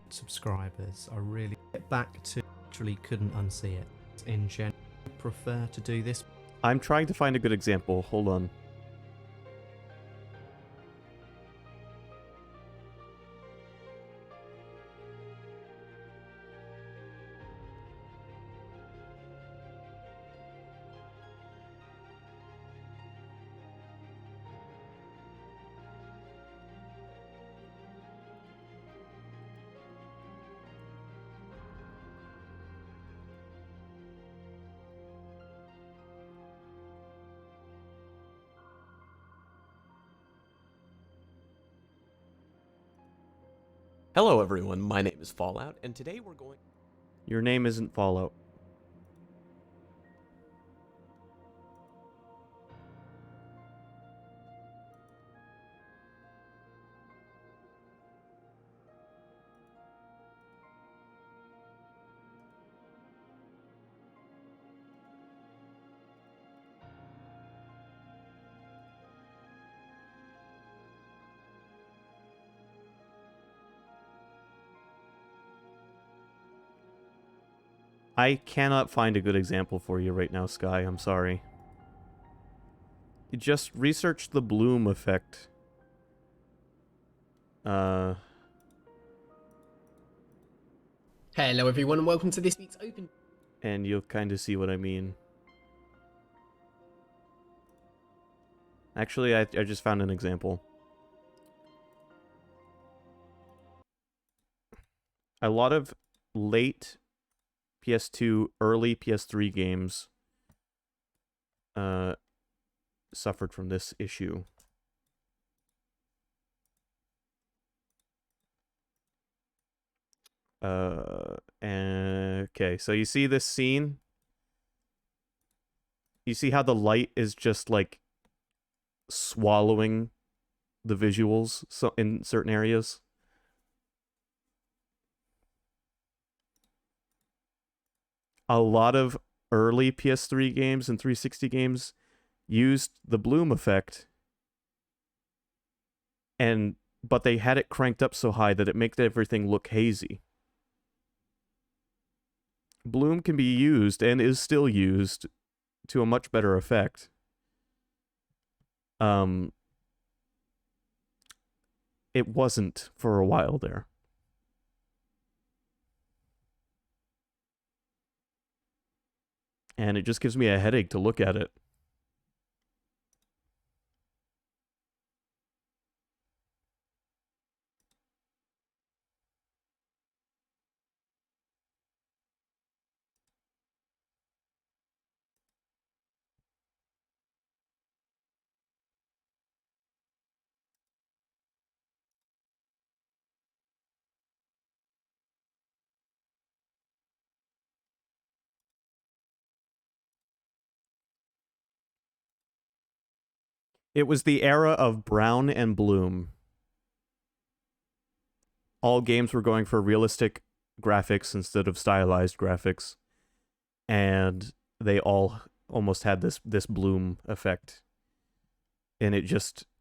Subscribers, I really get back to literally couldn't unsee it. In general, prefer to do this. I'm trying to find a good example. Hold on. Hello everyone, my name is Fallout, and today we're going... Your name isn't Fallout. I cannot find a good example for you right now, Sky. I'm sorry. You just research the bloom effect. Hello everyone and welcome to this week's Open. And you'll kind of see what I mean. Actually, I just found an example. A lot of late PS2, early PS3 games suffered from this issue. Okay, so you see this scene? You see how the light is just like swallowing the visuals in certain areas? A lot of early PS3 games and 360 games used the bloom effect, but they had it cranked up so high that it makes everything look hazy. Bloom can be used and is still used to a much better effect. It wasn't for a while there. And it just gives me a headache to look at it. It was the era of brown and bloom. All games were going for realistic graphics instead of stylized graphics. And they all almost had this bloom effect. And it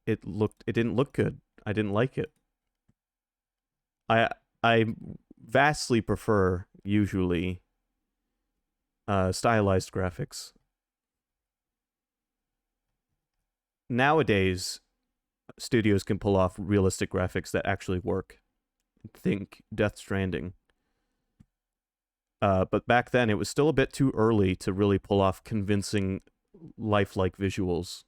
didn't look good. I didn't like it. I vastly prefer, usually, stylized graphics. nowadays, studios can pull off realistic graphics that actually work. Think Death Stranding. But back then, it was still a bit too early to really pull off convincing, lifelike visuals.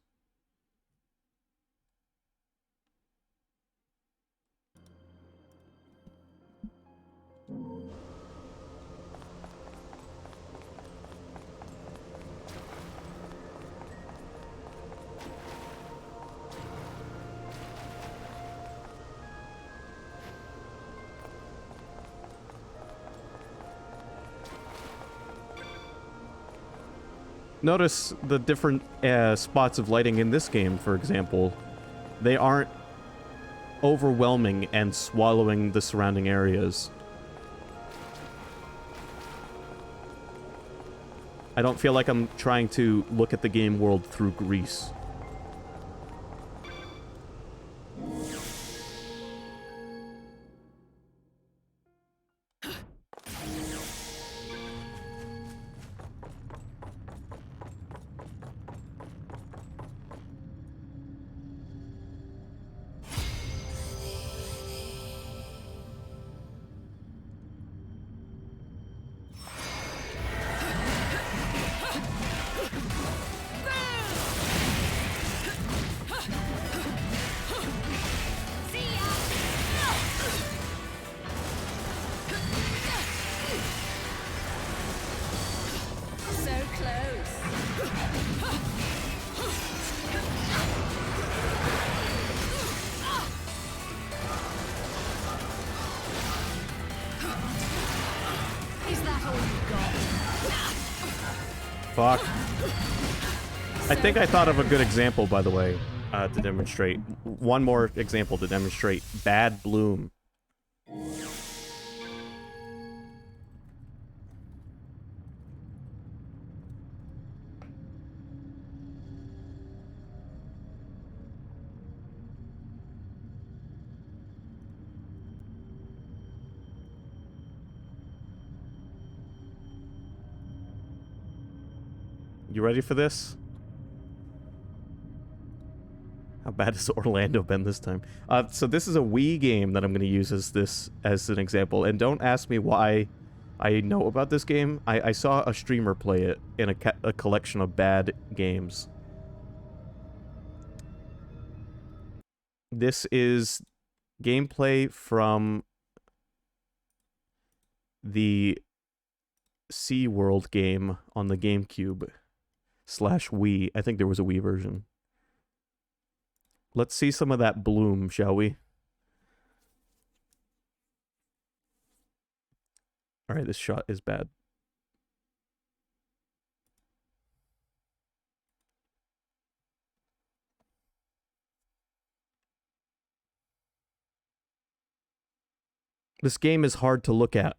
Notice the different spots of lighting in this game, for example. They aren't overwhelming and swallowing the surrounding areas. I don't feel like I'm trying to look at the game world through grease. Fuck. I think I thought of a good example, by the way, to demonstrate. One more example to demonstrate bad bloom. You ready for this? How bad has Orlando been this time? So this is a Wii game that I'm going to use as an example. And don't ask me why I know about this game. I saw a streamer play it in a collection of bad games. This is gameplay from the SeaWorld game on the GameCube / Wii. I think there was a Wii version. Let's see some of that bloom, shall we? Alright, this shot is bad. This game is hard to look at.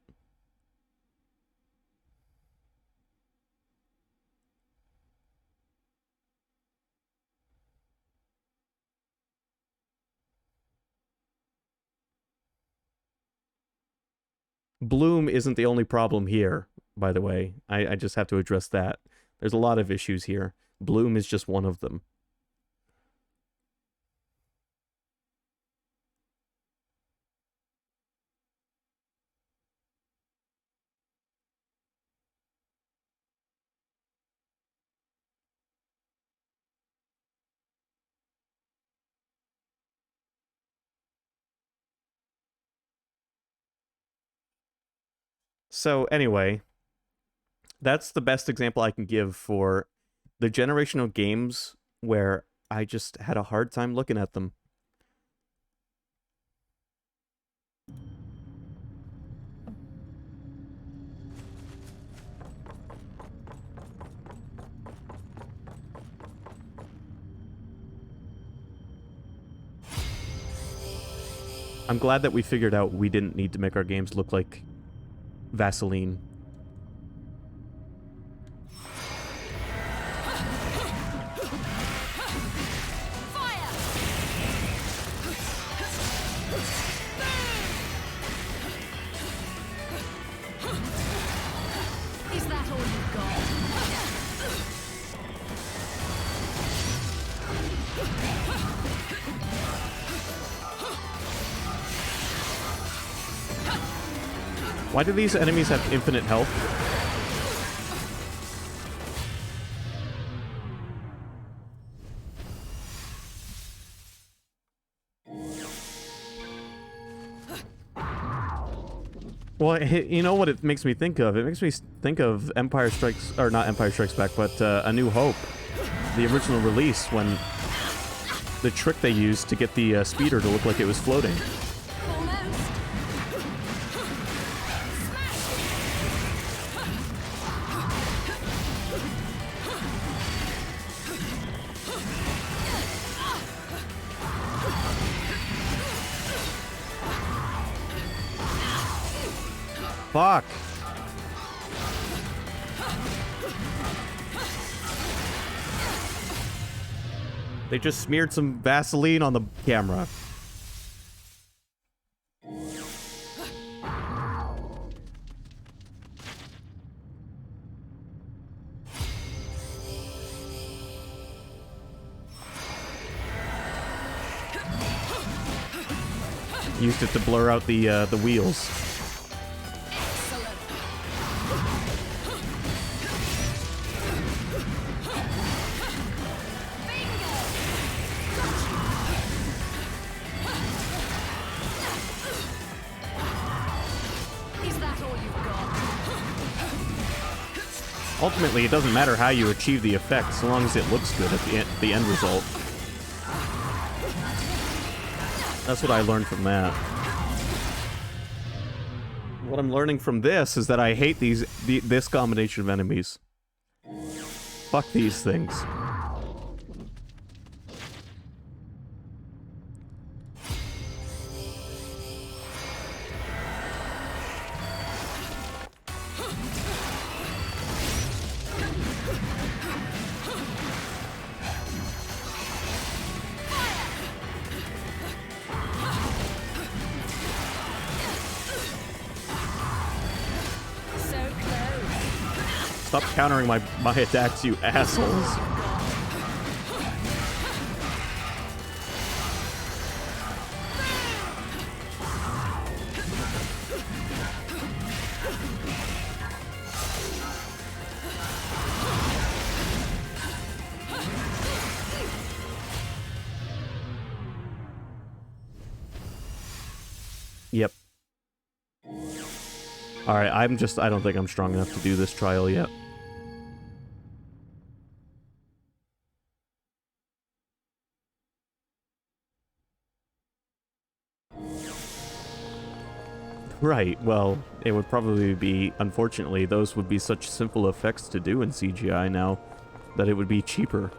Bloom isn't the only problem here, by the way. I just have to address that. There's a lot of issues here. Bloom is just one of them. So anyway, that's the best example I can give for the generation of games where I just had a hard time looking at them. I'm glad that we figured out we didn't need to make our games look like Vaseline. Is that all you've got? Why do these enemies have infinite health? Well, you know what it makes me think of? It makes me think of Empire Strikes... Or not Empire Strikes Back, but A New Hope. The original release, when the trick they used to get the speeder to look like it was floating. Fuck. They just smeared some Vaseline on the camera. Used it to blur out the wheels. Ultimately, it doesn't matter how you achieve the effect, so long as it looks good at the end result. That's what I learned from that. What I'm learning from this is that I hate this combination of enemies. Fuck these things. Stop countering my attacks, you assholes. Yep. Alright, I don't think I'm strong enough to do this trial yet. Right, well, it would probably be, unfortunately, those would be such simple effects to do in CGI now, that it would be cheaper.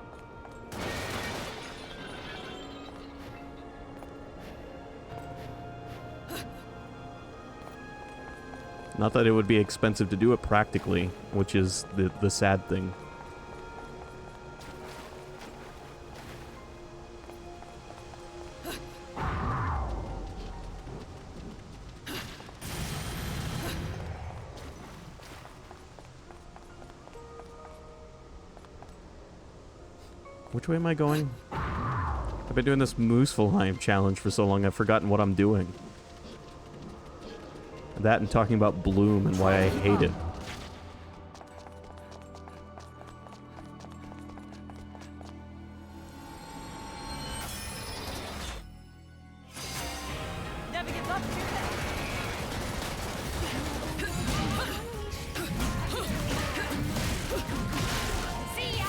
Not that it would be expensive to do it practically, which is the sad thing. Which way am I going? I've been doing this Muspelheim challenge for so long I've forgotten what I'm doing. That and talking about Bloom and why I hate it. Never give up, see ya.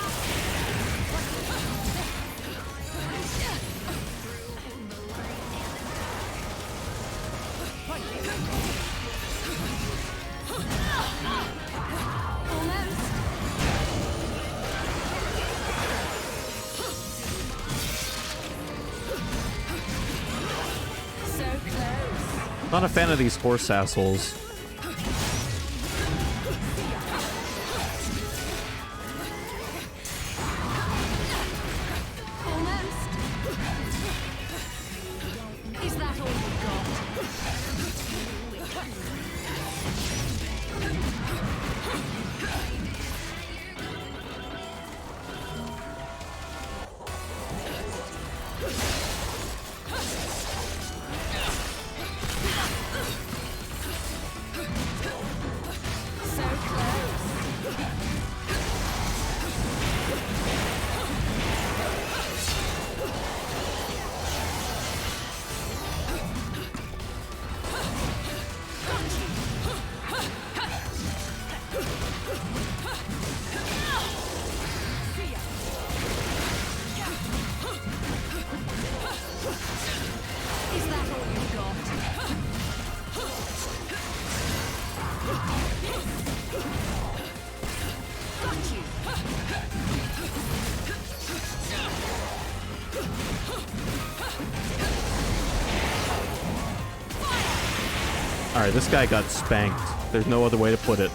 Not a fan of these horse assholes. Is that all you got? Alright, this guy got spanked. There's no other way to put it.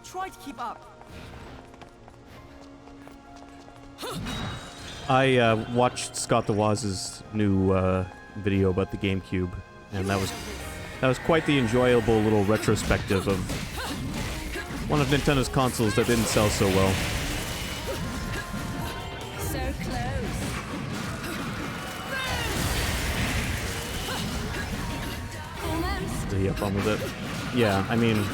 Try to keep up. I watched Scott the Waz's new video about the GameCube, and that was quite the enjoyable little retrospective of one of Nintendo's consoles that didn't sell so well. So close. Almost. Did he have fun with it? Yeah, I mean,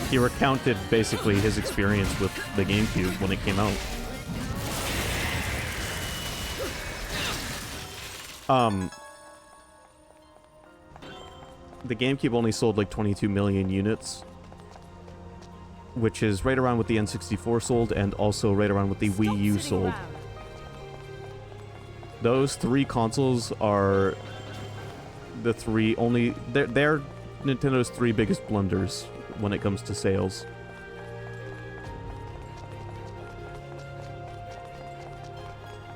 he recounted basically his experience with the GameCube when it came out. The GameCube only sold like 22 million units, which is right around what the N64 sold, and also right around what the Wii U sold. Those three consoles are the three only... They're Nintendo's three biggest blunders when it comes to sales.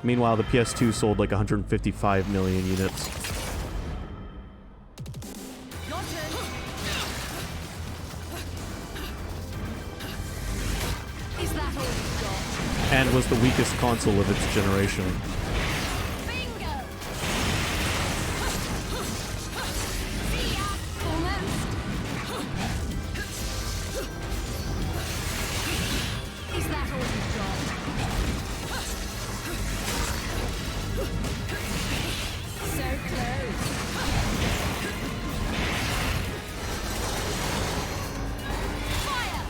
Meanwhile, the PS2 sold like 155 million units. Is that all you've got? And was the weakest console of its generation. Bingo! See ya! Almost. Is that all you've got? So close. Fire!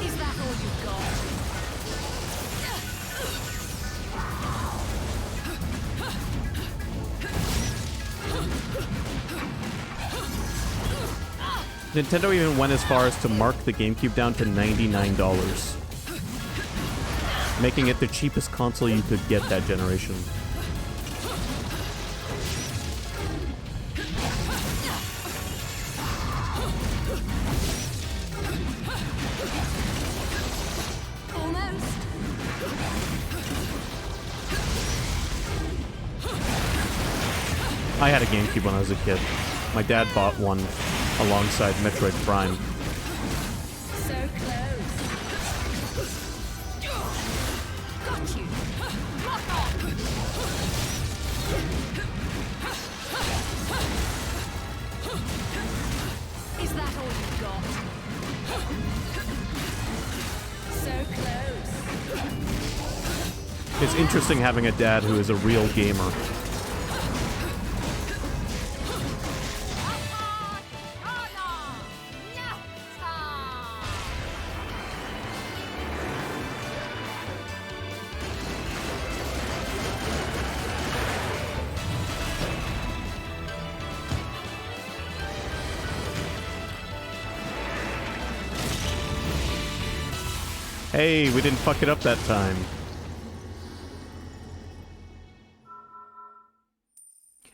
Is that all you've got? Nintendo even went as far as to mark the GameCube down to $99, making it the cheapest console you could get that generation. Almost. I had a GameCube when I was a kid. My dad bought one alongside Metroid Prime. So close. Got you. Lock on. Is that all you've got? So close. It's interesting having a dad who is a real gamer. Hey, we didn't fuck it up that time.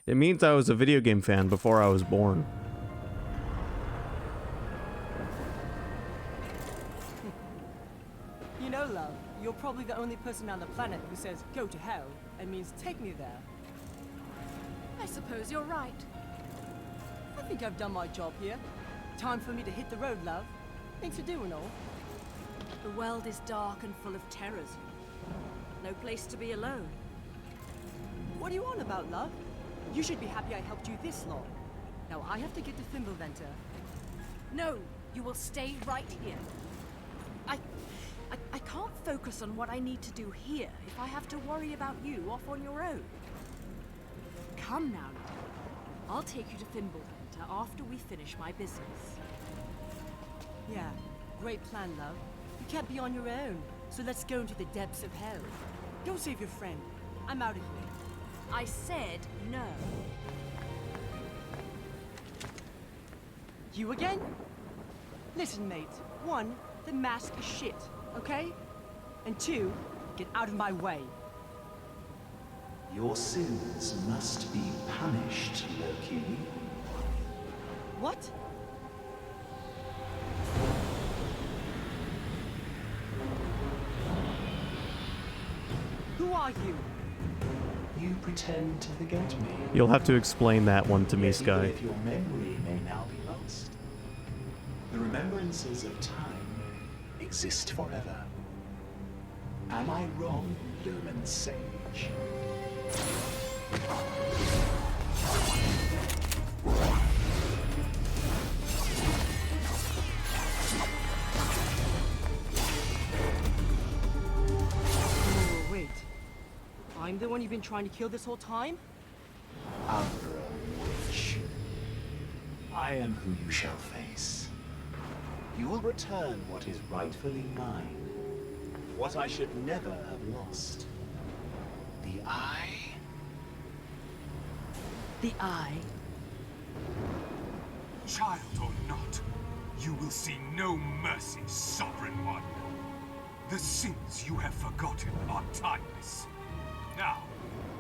It means I was a video game fan before I was born. You know, love, you're probably the only person on the planet who says go to hell and means take me there. I suppose you're right. I think I've done my job here. Time for me to hit the road, love. Thanks for doing all. The world is dark and full of terrors. No place to be alone. What are you on about, love? You should be happy I helped you this long. Now I have to get to Thimbleventer. No, you will stay right here. I can't focus on what I need to do here if I have to worry about you off on your own. Come now, love. I'll take you to Fimbulventer after we finish my business. Yeah, great plan, love. You can't be on your own, so let's go into the depths of hell. Go save your friend. I'm out of here. I said no. You again? Listen, mate. 1, the mask is shit, okay? And 2, get out of my way. Your sins must be punished, Loki. What? Who are you? You pretend to forget me. You'll have to explain that one to me, Yet Sky. even if your memory may now be lost, the remembrances of time exist forever. Am I wrong, Lumen Sage? Oh, wait. I'm the one you've been trying to kill this whole time? Umbra Witch. I am who you shall face. You will return what is rightfully mine. What I should never have lost. The Eye? The Eye? Child or not, you will see no mercy, Sovereign One. The sins you have forgotten are timeless. Now,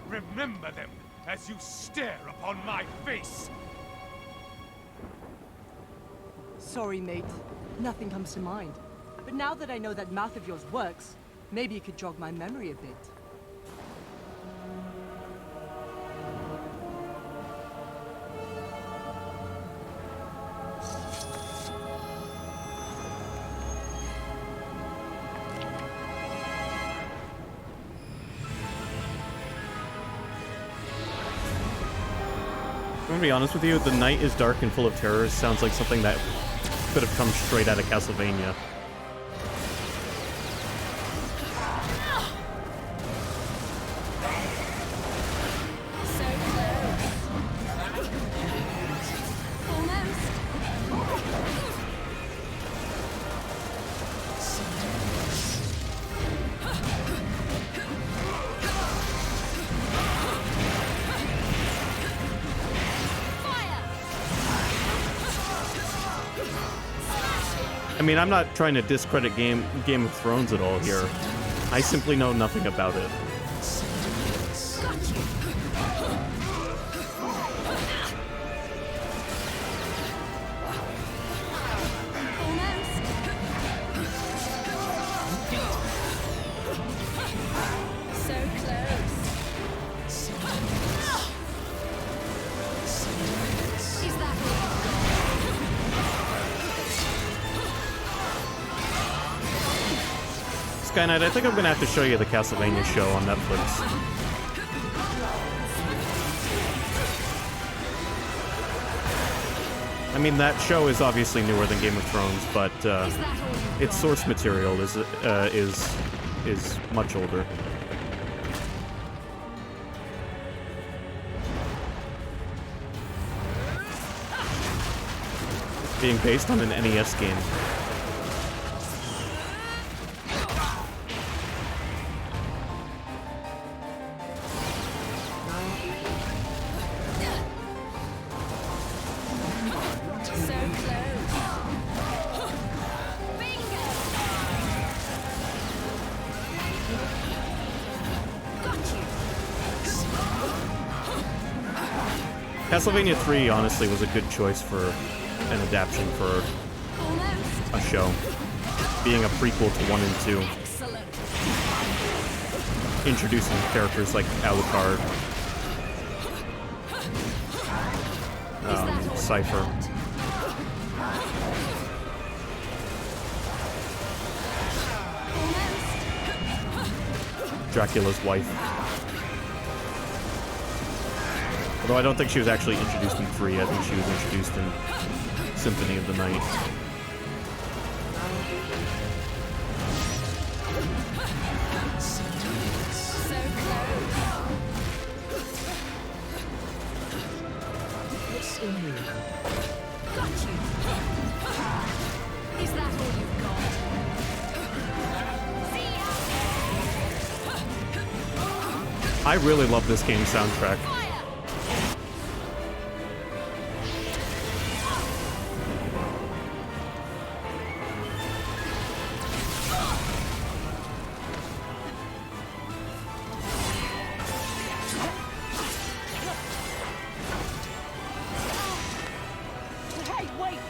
remember them as you stare upon my face. Sorry, mate. Nothing comes to mind. But now that I know that mouth of yours works, maybe you could jog my memory a bit. I'm gonna be honest with you, the night is dark and full of terrors sounds like something that could have come straight out of Castlevania. I mean, I'm not trying to discredit Game of Thrones at all here. I simply know nothing about it. Skynet, I think I'm gonna have to show you the Castlevania show on Netflix. I mean, that show is obviously newer than Game of Thrones, but its source material is much older. Being based on an NES game. Castlevania 3 honestly was a good choice for an adaptation for a show, being a prequel to 1 and 2. Introducing characters like Alucard, Cypher. Dracula's wife. Although I don't think she was actually introduced in 3, I think she was introduced in Symphony of the Night. So close. Got you. Is that all you've got? See ya. I really love this game's soundtrack. Hey, wait!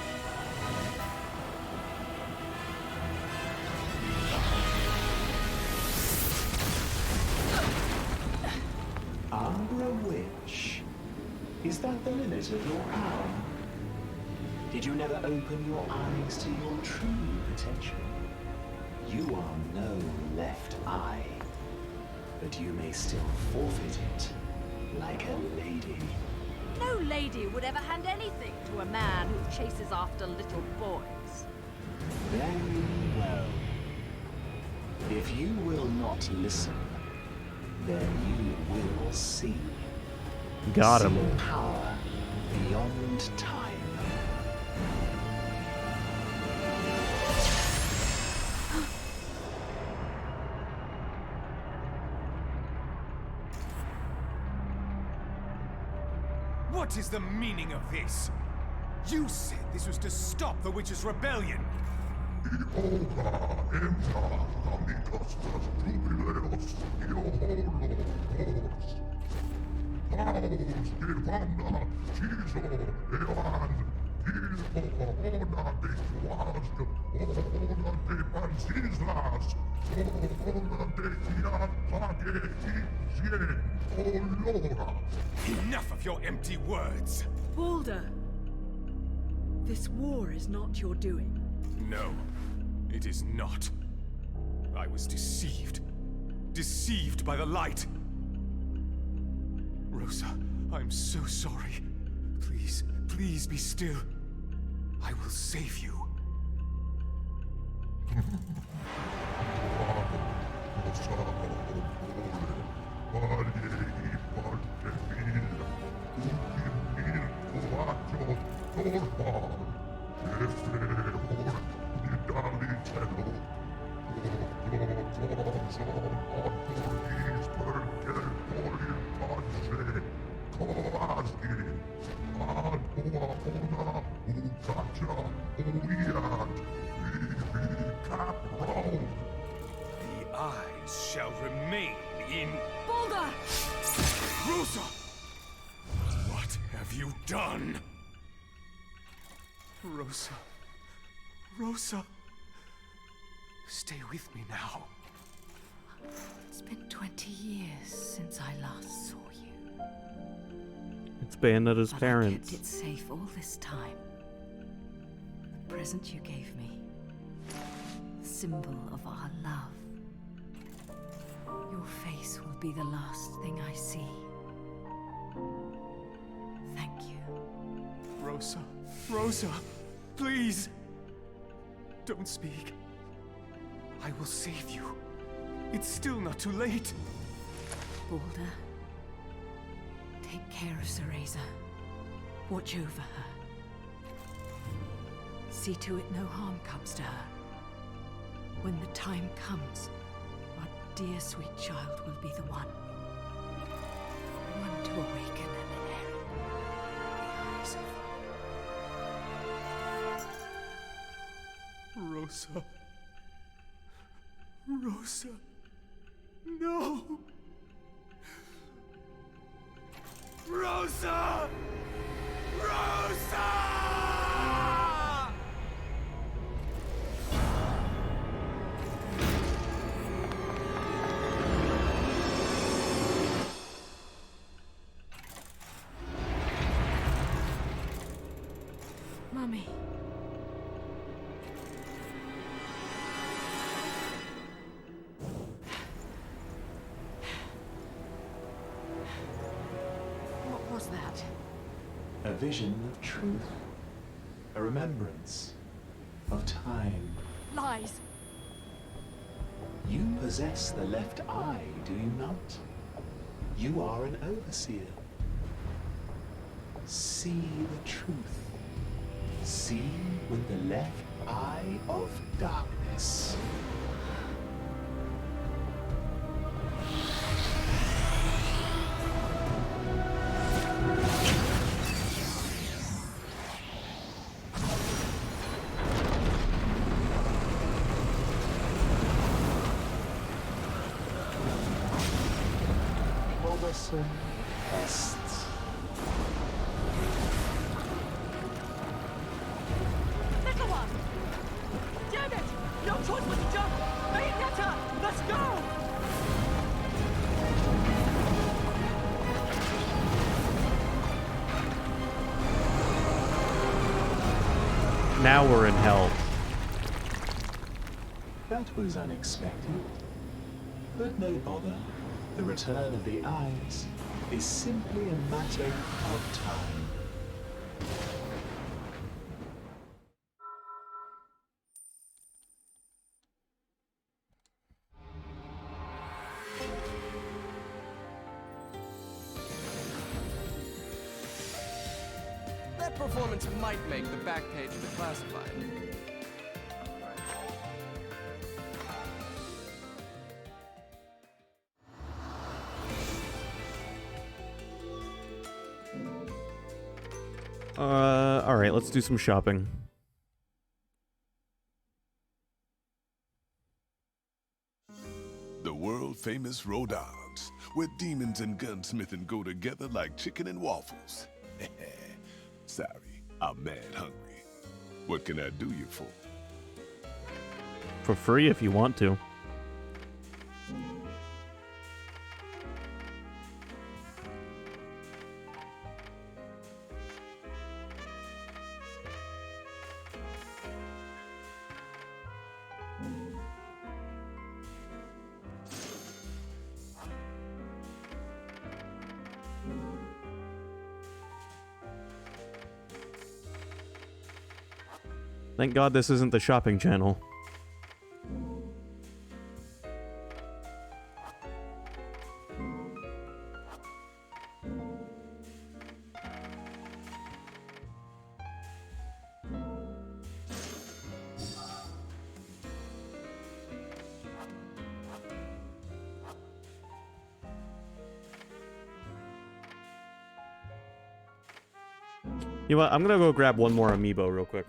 Umbra Witch. Is that the limit of your power? Did you never open your eyes to your true potential? You are no left eye, but you may still forfeit it, like a lady. No lady would ever hand anything to a man who chases after little boys. Very well. If you will not listen, then you will see. Got him. See power beyond time. What is the meaning of this? You said this was to stop the witch's rebellion. Enough of your empty words. Balder, this war is not your doing. No, it is not. I was deceived. Deceived by the light. Rosa, I'm so sorry. Please, please be still. I will save you. The eyes shall remain in... Balder! Rosa! What have you done? Rosa. Rosa. Stay with me now. It's been 20 years since I last saw you. It's Bayonetta's But parents. I kept it safe all this time. The present you gave me. Symbol of our love. Your face will be the last thing I see. Thank you. Rosa. Rosa. Please. Don't speak. I will save you. It's still not too late. Balder, take care of Cereza. Watch over her. See to it no harm comes to her. When the time comes, our dear sweet child will be the one. One to awaken and inherit the eyes of... Rosa. Rosa. No. Rosa! Rosa! Mummy. What was that? A vision of truth. A remembrance of time. Lies. You possess the left eye, do you not? You are an overseer. See the truth. See with the left eye of darkness. Est. Little one! Damn it! No choice but to jump! Bayonetta! Let's go! Now we're in hell. That was unexpected. But no bother. The return of the eyes is simply a matter of time. That performance might make the back page of the classified. Alright, let's do some shopping. The world-famous Rhode Island, where demons and gunsmithing go together like chicken and waffles. Sorry, I'm mad hungry. What can I do you for? For free if you want to. Thank God this isn't the shopping channel. You know what? I'm gonna go grab one more amiibo real quick.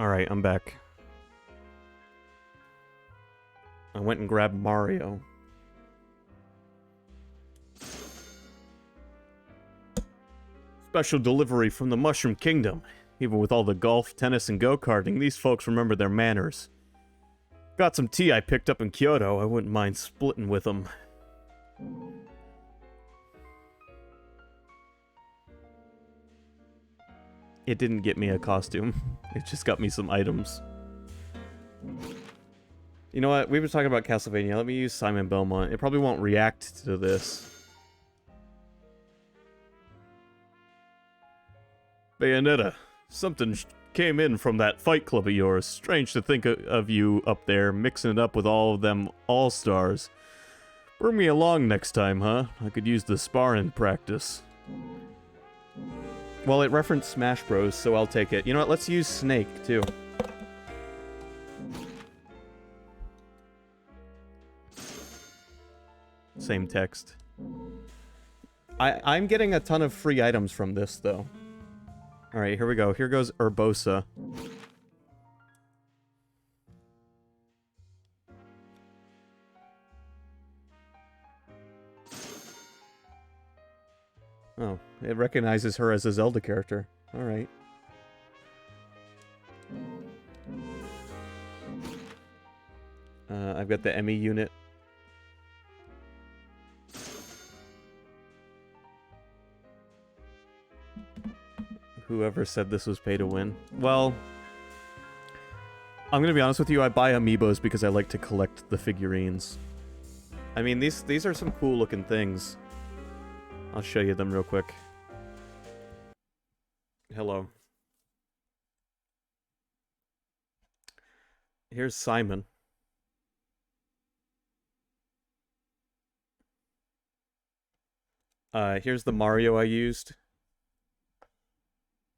Alright, I'm back. I went and grabbed Mario. Special delivery from the Mushroom Kingdom. Even with all the golf, tennis, and go-karting, these folks remember their manners. Got some tea I picked up in Kyoto. I wouldn't mind splitting with them. It didn't get me a costume. It just got me some items. You know what? We were talking about Castlevania. Let me use Simon Belmont. It probably won't react to this. Bayonetta, something came in from that fight club of yours. Strange to think of you up there, mixing it up with all of them all-stars. Bring me along next time, huh? I could use the sparring practice. Well, it referenced Smash Bros, so I'll take it. You know what? Let's use Snake, too. Same text. I'm getting a ton of free items from this, though. Alright, here we go. Here goes Urbosa. Oh, it recognizes her as a Zelda character. Alright. I've got the Emmy unit. Whoever said this was pay to win. Well, I'm gonna be honest with you, I buy amiibos because I like to collect the figurines. I mean, these are some cool looking things. I'll show you them real quick. Hello. Here's Simon. Here's the Mario I used.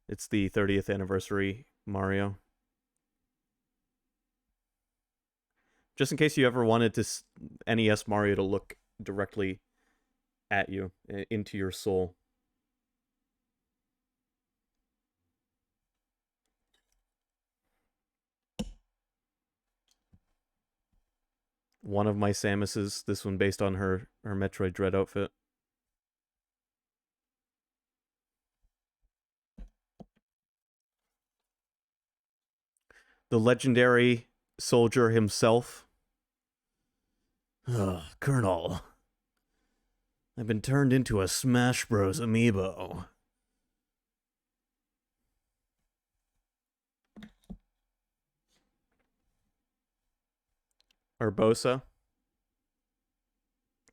It's the 30th anniversary Mario. Just in case you ever wanted to NES Mario to look directly at you, into your soul. One of my Samuses, this one based on her Metroid Dread outfit. The legendary soldier himself. Colonel. I've been turned into a Smash Bros. Amiibo. Urbosa.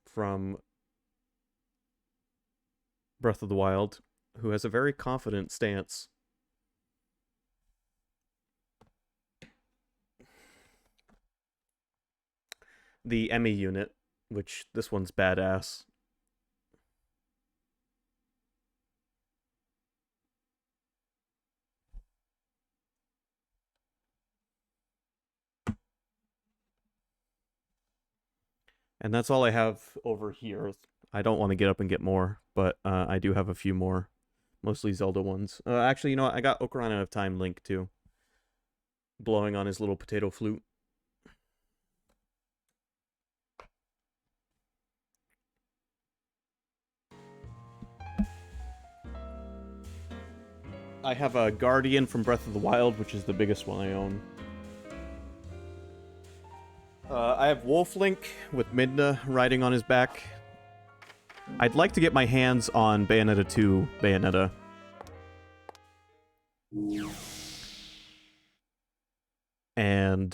From Breath of the Wild, who has a very confident stance. The Emmy unit, which this one's badass. And that's all I have over here. I don't want to get up and get more, but I do have a few more. Mostly Zelda ones. Actually, you know what? I got Ocarina of Time Link, too. Blowing on his little potato flute. I have a Guardian from Breath of the Wild, which is the biggest one I own. I have Wolf Link with Midna riding on his back. I'd like to get my hands on Bayonetta 2 Bayonetta. And,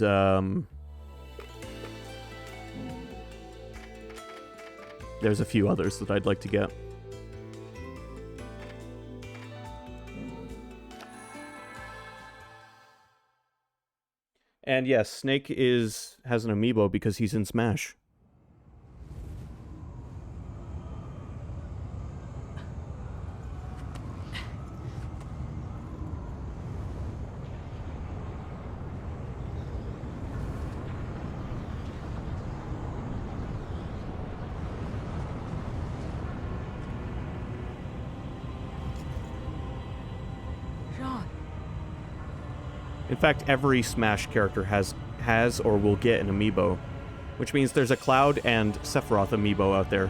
there's a few others that I'd like to get. And yes, Snake has an amiibo because he's in Smash. In fact, every Smash character has or will get an amiibo, which means there's a Cloud and Sephiroth amiibo out there.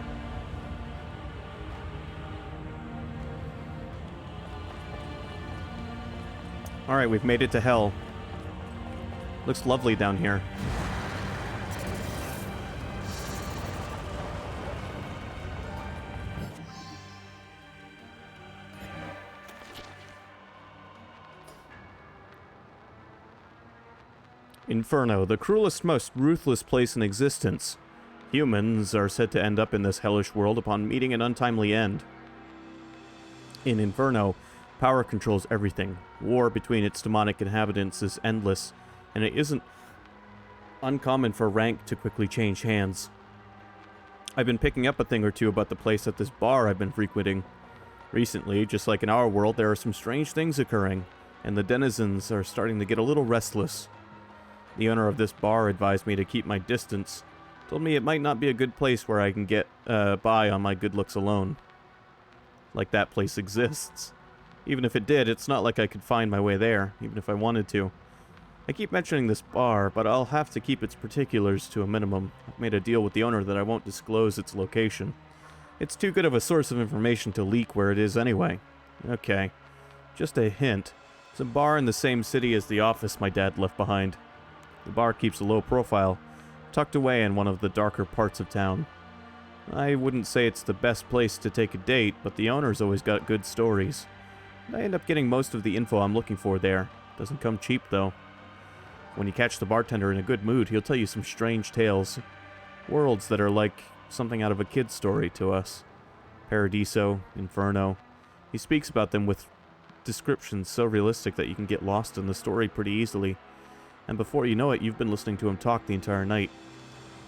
Alright, we've made it to Hell. Looks lovely down here. Inferno, the cruelest, most ruthless place in existence. Humans are said to end up in this hellish world upon meeting an untimely end. In Inferno, power controls everything. War between its demonic inhabitants is endless, and it isn't uncommon for rank to quickly change hands. I've been picking up a thing or two about the place at this bar I've been frequenting. Recently, just like in our world, there are some strange things occurring, and the denizens are starting to get a little restless. The owner of this bar advised me to keep my distance. Told me it might not be a good place where I can get by on my good looks alone. like that place exists. Even if it did, it's not like I could find my way there, even if I wanted to. I keep mentioning this bar, but I'll have to keep its particulars to a minimum. I've made a deal with the owner that I won't disclose its location. It's too good of a source of information to leak where it is anyway. Okay. Just a hint. It's a bar in the same city as the office my dad left behind. The bar keeps a low profile, tucked away in one of the darker parts of town. I wouldn't say it's the best place to take a date, but the owner's always got good stories. I end up getting most of the info I'm looking for there. Doesn't come cheap, though. When you catch the bartender in a good mood, he'll tell you some strange tales. Worlds that are like something out of a kid's story to us. Paradiso, Inferno. He speaks about them with descriptions so realistic that you can get lost in the story pretty easily. And before you know it, you've been listening to him talk the entire night.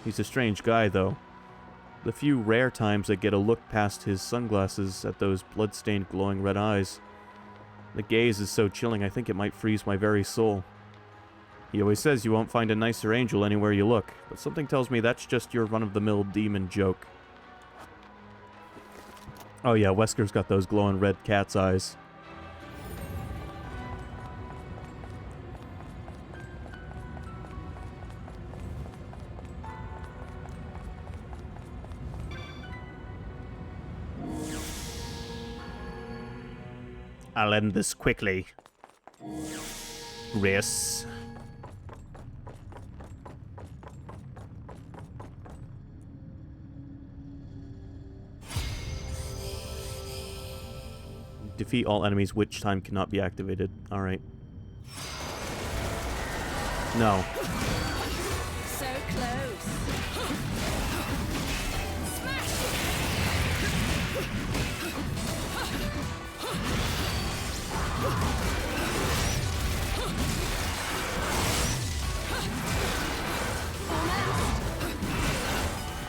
He's a strange guy, though. The few rare times I get a look past his sunglasses at those blood-stained glowing red eyes. The gaze is so chilling I think it might freeze my very soul. He always says you won't find a nicer angel anywhere you look, but something tells me that's just your run-of-the-mill demon joke. Oh yeah, Wesker's got those glowing red cat's eyes. I'll end this quickly. Grace. Defeat all enemies, which time cannot be activated. Alright. No. So close. Smash!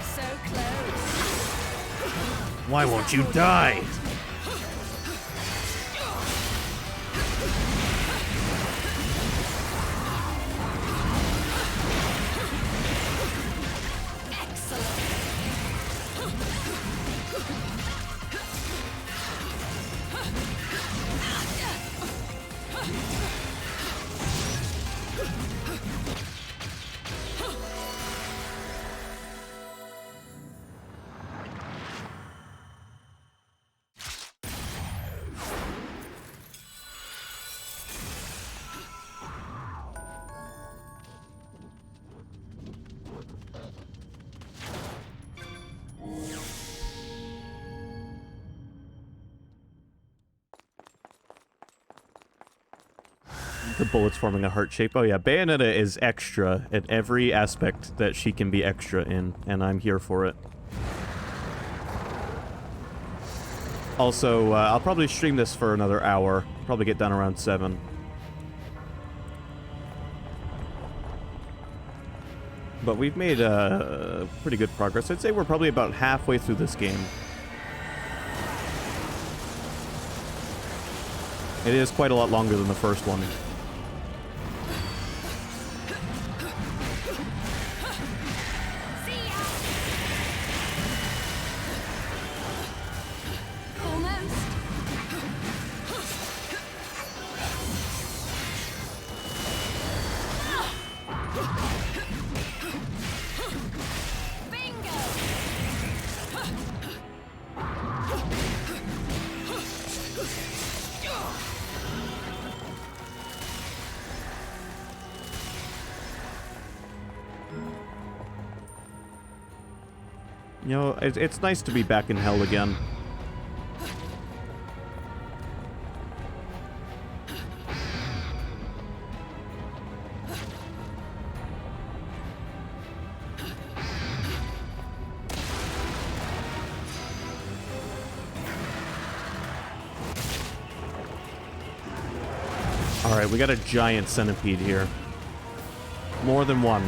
So close. Why won't you die? The bullets forming a heart shape. Oh yeah, Bayonetta is extra at every aspect that she can be extra in, and I'm here for it. Also, I'll probably stream this for another hour. Probably get done around 7. But we've made pretty good progress. I'd say we're probably about halfway through this game. It is quite a lot longer than the first one. You know, it's nice to be back in hell again. Alright, we got a giant centipede here. More than one.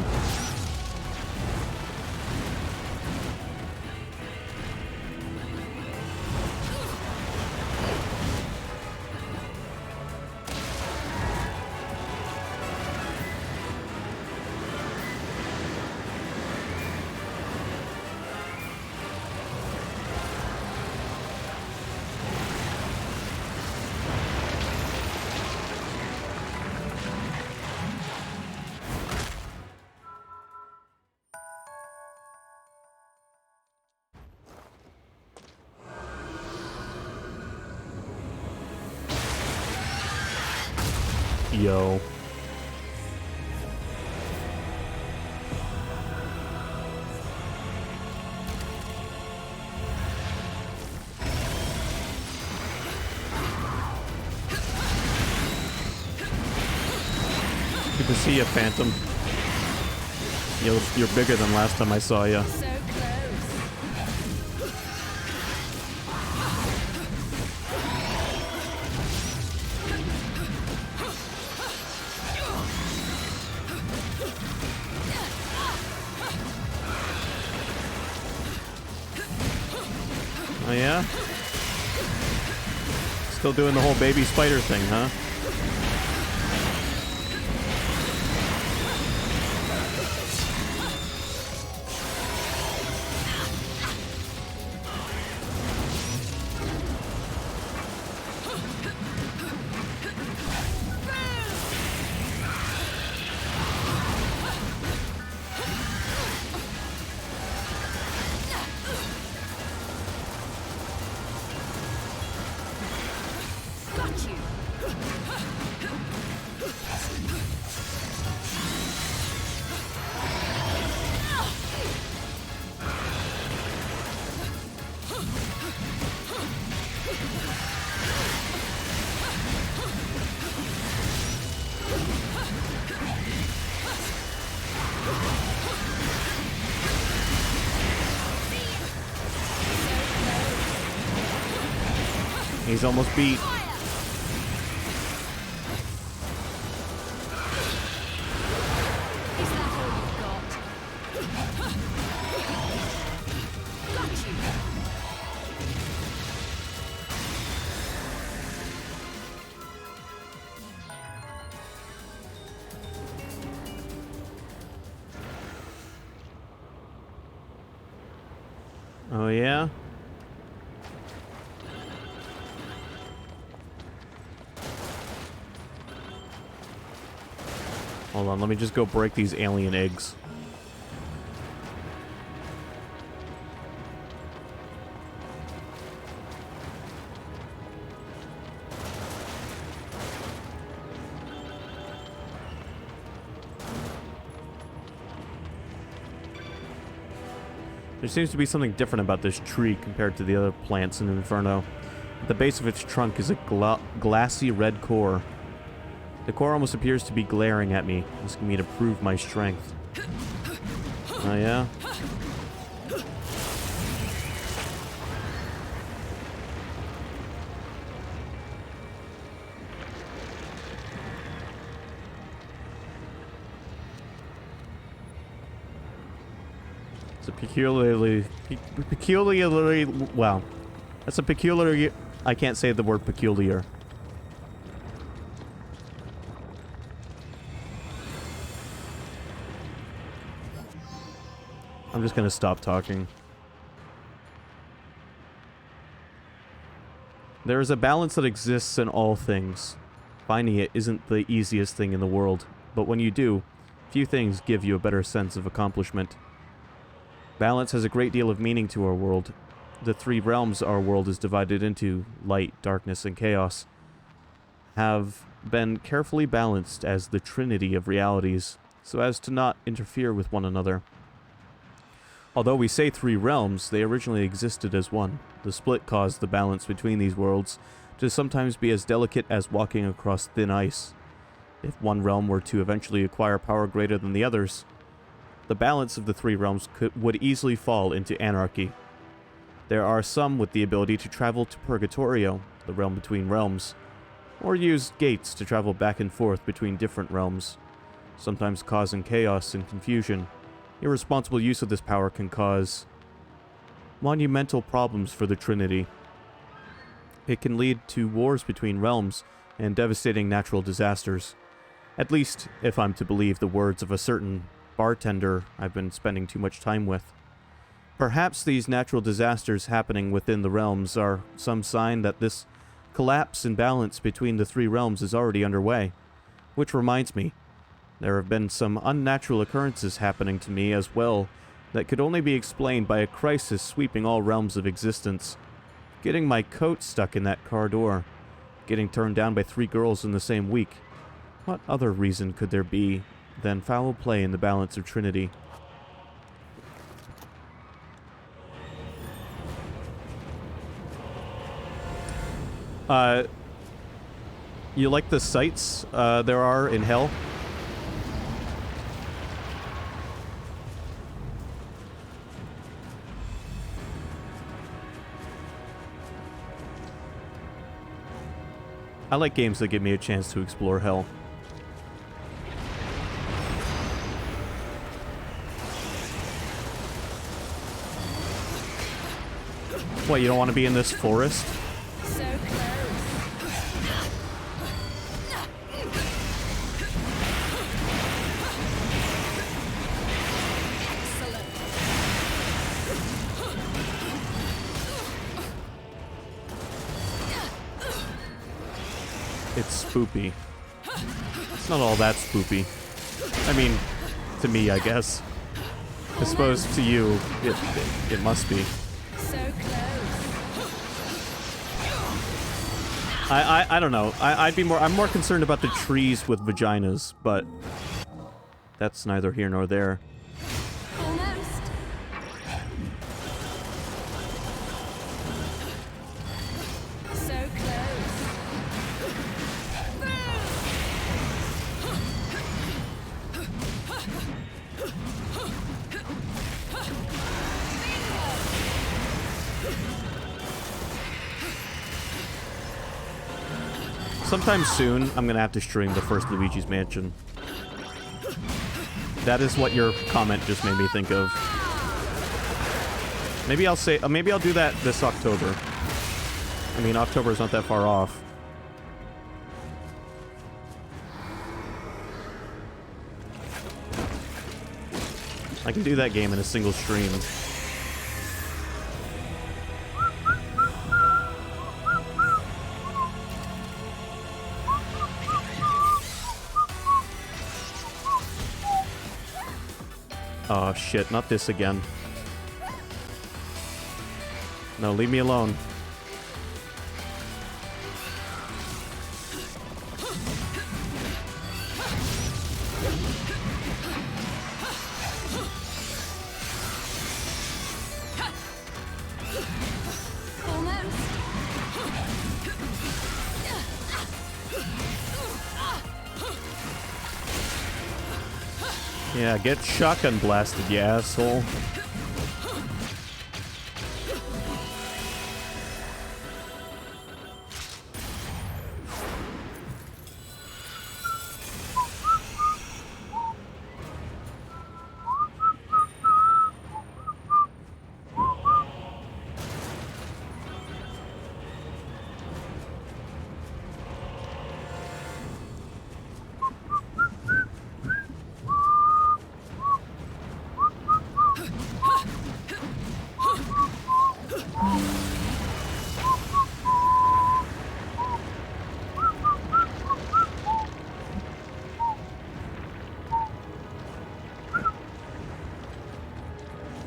Yo. Good to see you, Phantom. You're bigger than last time I saw you. So close. Oh yeah? Still doing the whole baby spider thing, huh? Got you. He's almost beat. Is that all you've got? Got you. Oh yeah? Hold on, let me just go break these alien eggs. There seems to be something different about this tree compared to the other plants in Inferno. At the base of its trunk is a glassy red core. The core almost appears to be glaring at me, asking me to prove my strength. Oh yeah? It's a peculiarly, wow. That's a peculiar, I can't say the word peculiar. I'm just gonna stop talking. There is a balance that exists in all things. Finding it isn't the easiest thing in the world, but when you do, few things give you a better sense of accomplishment. Balance has a great deal of meaning to our world. The three realms our world is divided into, light, darkness, and chaos, have been carefully balanced as the trinity of realities, so as to not interfere with one another. Although we say three realms, they originally existed as one. The split caused the balance between these worlds to sometimes be as delicate as walking across thin ice. If one realm were to eventually acquire power greater than the others, the balance of the three realms would easily fall into anarchy. There are some with the ability to travel to Purgatorio, the realm between realms, or use gates to travel back and forth between different realms, sometimes causing chaos and confusion. Irresponsible use of this power can cause monumental problems for the Trinity. It can lead to wars between realms and devastating natural disasters. At least, if I'm to believe the words of a certain bartender I've been spending too much time with. Perhaps these natural disasters happening within the realms are some sign that this collapse in balance between the three realms is already underway. Which reminds me, there have been some unnatural occurrences happening to me as well that could only be explained by a crisis sweeping all realms of existence. Getting my coat stuck in that car door. Getting turned down by three girls in the same week. What other reason could there be than foul play in the balance of Trinity? You like the sights there are in Hell? I like games that give me a chance to explore Hell. What, you don't want to be in this forest? So It's spoopy. It's not all that spoopy. I mean, to me, I guess. I suppose to you, it must be. So close. I don't know. I'm more concerned about the trees with vaginas, but that's neither here nor there. Almost. So close. Sometime soon, I'm gonna have to stream the first Luigi's Mansion. That is what your comment just made me think of. Maybe I'll do that this October. I mean, October is not that far off. I can do that game in a single stream. Oh shit, not this again. No, leave me alone. Yeah, get shotgun blasted, you asshole.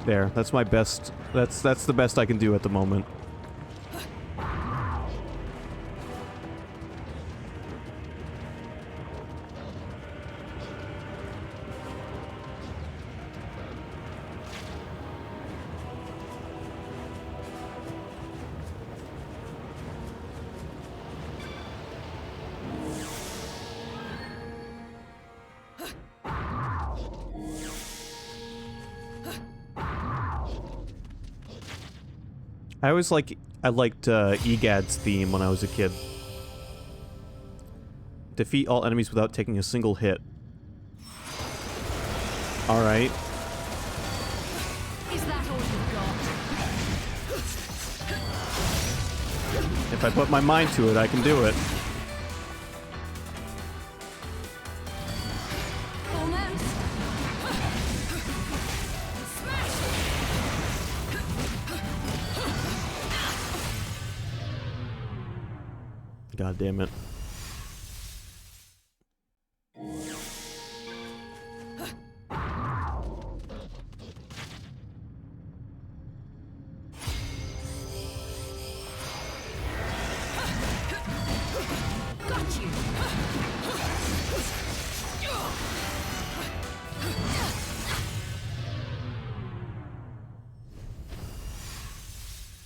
There, that's my best. That's the best I can do at the moment. I liked EGAD's theme when I was a kid. Defeat all enemies without taking a single hit. Alright. Is that all you've got? If I put my mind to it, I can do it. Almost. God damn it. Got you.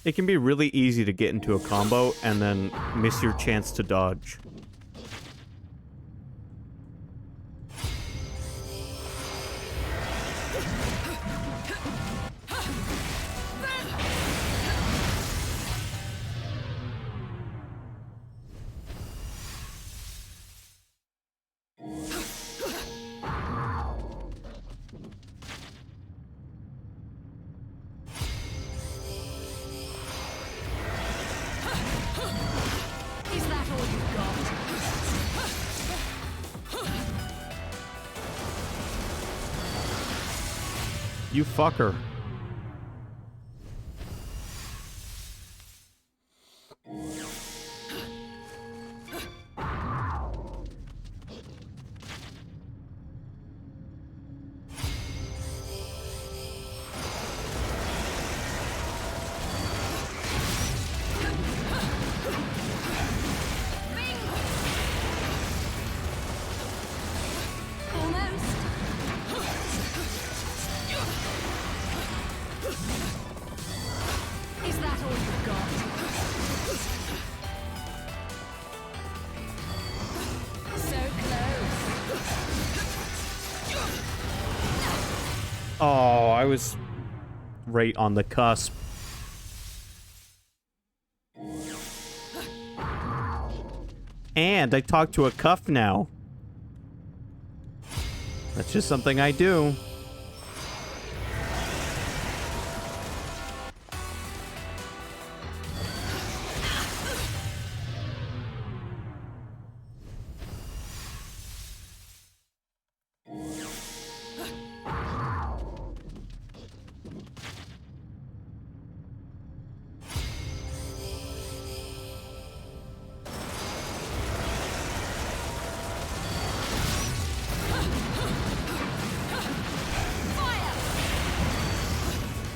It can be really easy to get into a combo and then miss your chance to dodge. Is that all you've got? You fucker. Almost. Is that all you've got? So close. Oh, I was right on the cusp. And I talk to a cuff now. That's just something I do.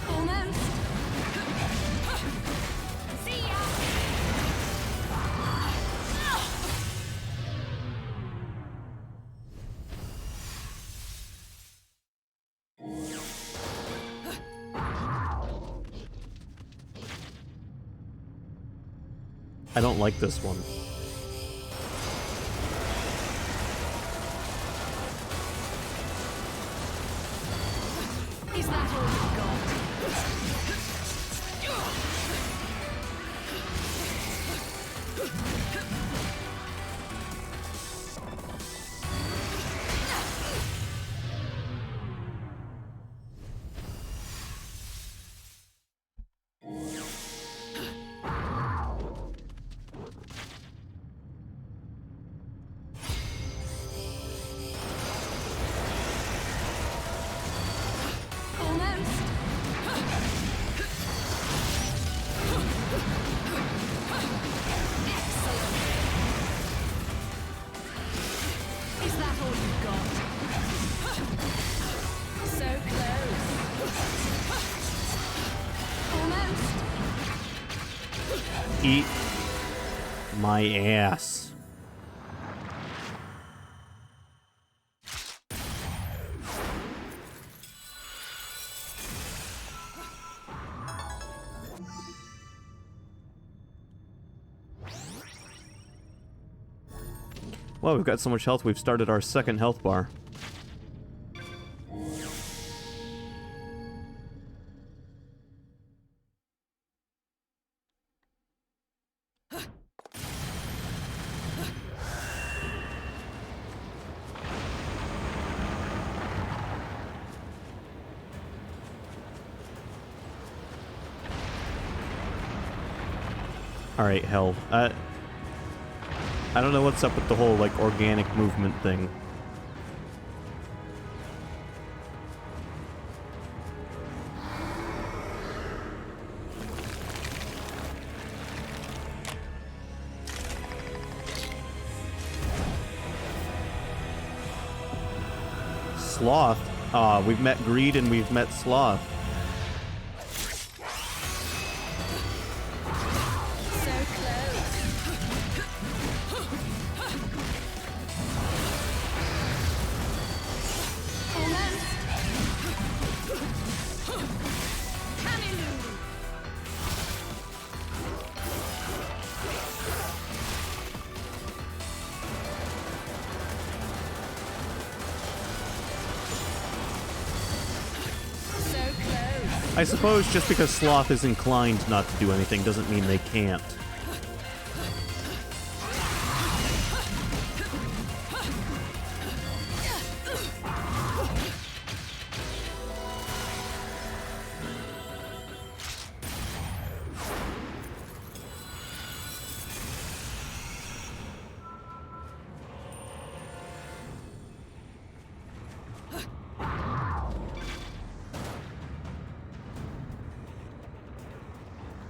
Almost. See ya. I don't like this one. Is that all you've got? Almost. Excellent. Is that all you've got? So close. Almost. Eat my ass. Well, we've got so much health, we've started our second health bar. Alright, hell. I don't know what's up with the whole, like, organic movement thing. Sloth? We've met Greed and we've met Sloth. I suppose just because Sloth is inclined not to do anything doesn't mean they can't.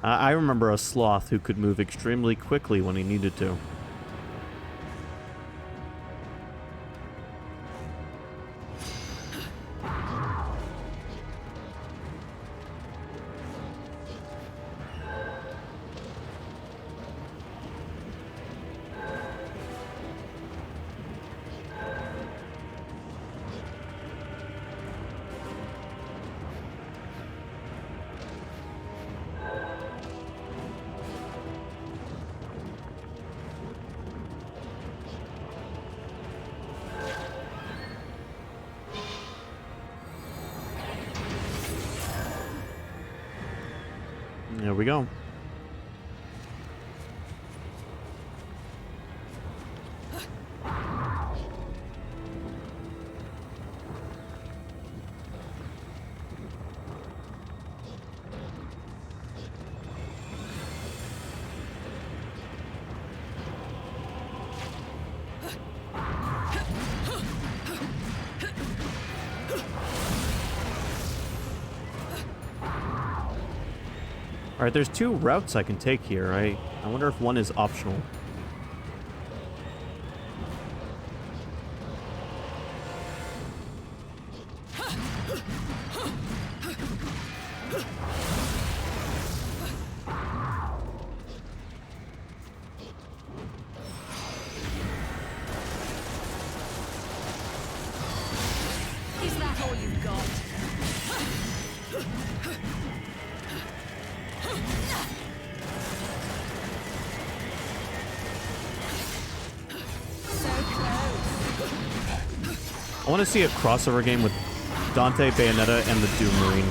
I remember a sloth who could move extremely quickly when he needed to. There we go. Alright, there's two routes I can take here. I wonder if one is optional. Is that all you've got? I want to see a crossover game with Dante, Bayonetta, and the Doom Marine.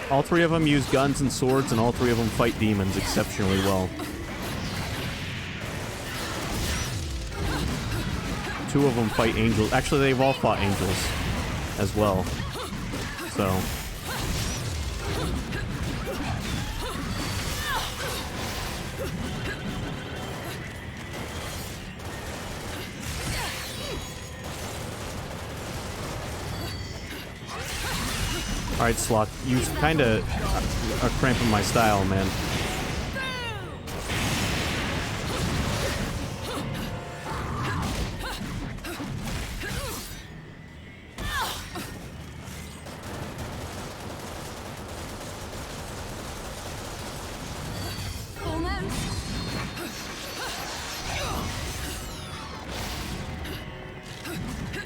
All three of them use guns and swords, and all three of them fight demons exceptionally well. Two of them fight angels. Actually, they've all fought angels as well. So. Alright, Sloth, you kinda are cramping my style, man.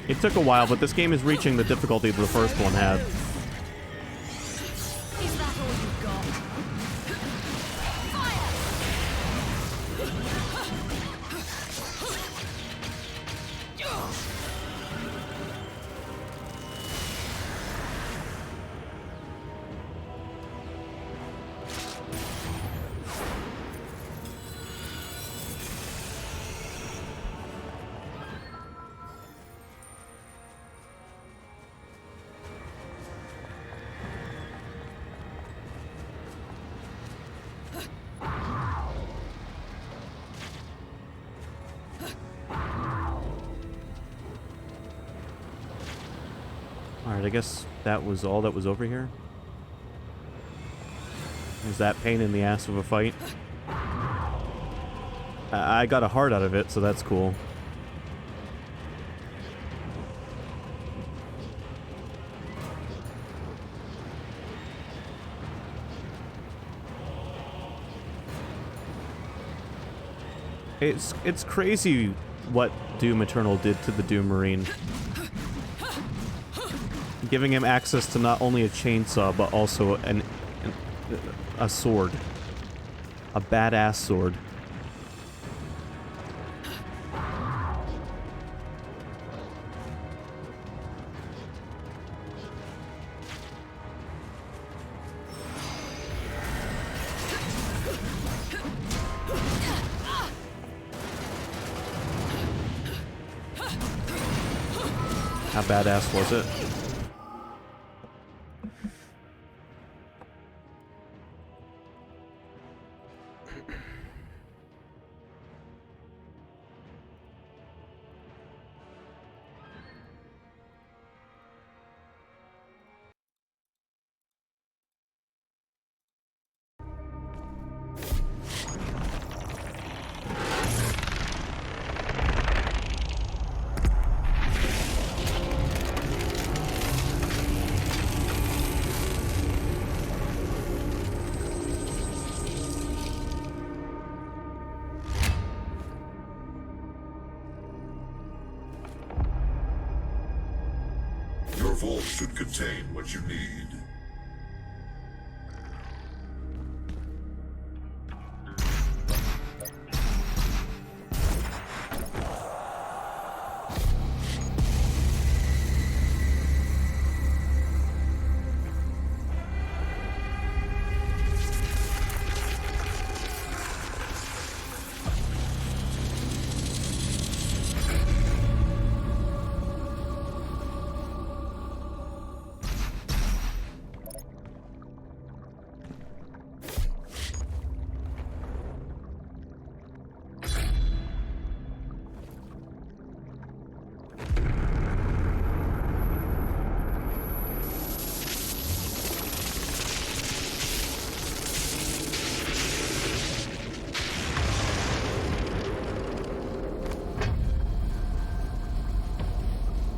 It took a while, but this game is reaching the difficulty that the first one had. Is that all you've got? Alright, I guess that was all that was over here. Was that pain in the ass of a fight? I got a heart out of it, so that's cool. It's crazy what Doom Eternal did to the Doom Marine. giving him access to not only a chainsaw, but also a sword. A badass sword. How badass was it? Your vault should contain what you need.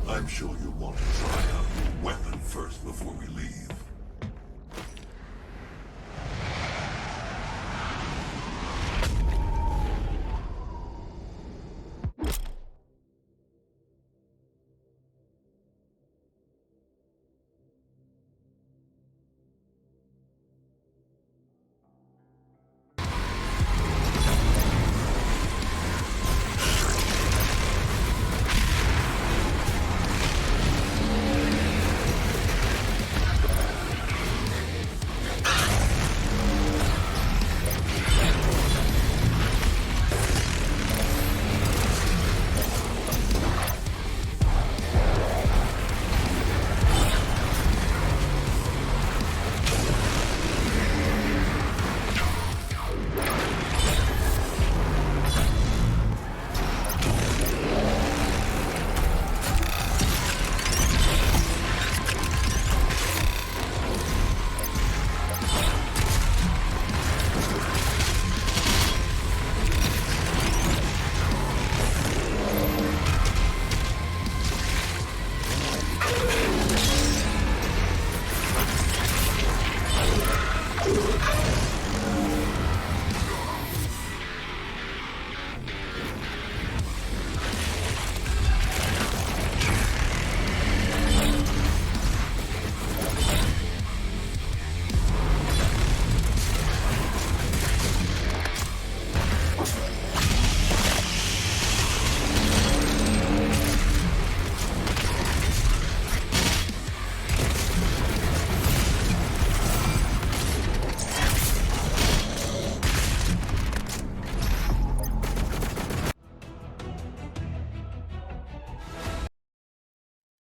I'm sure you'll want to try out your weapon first before we leave.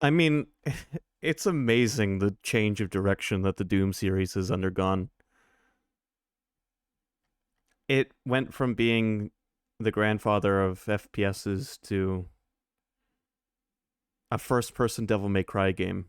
I mean, it's amazing the change of direction that the Doom series has undergone. It went from being the grandfather of FPSs to a first-person Devil May Cry game.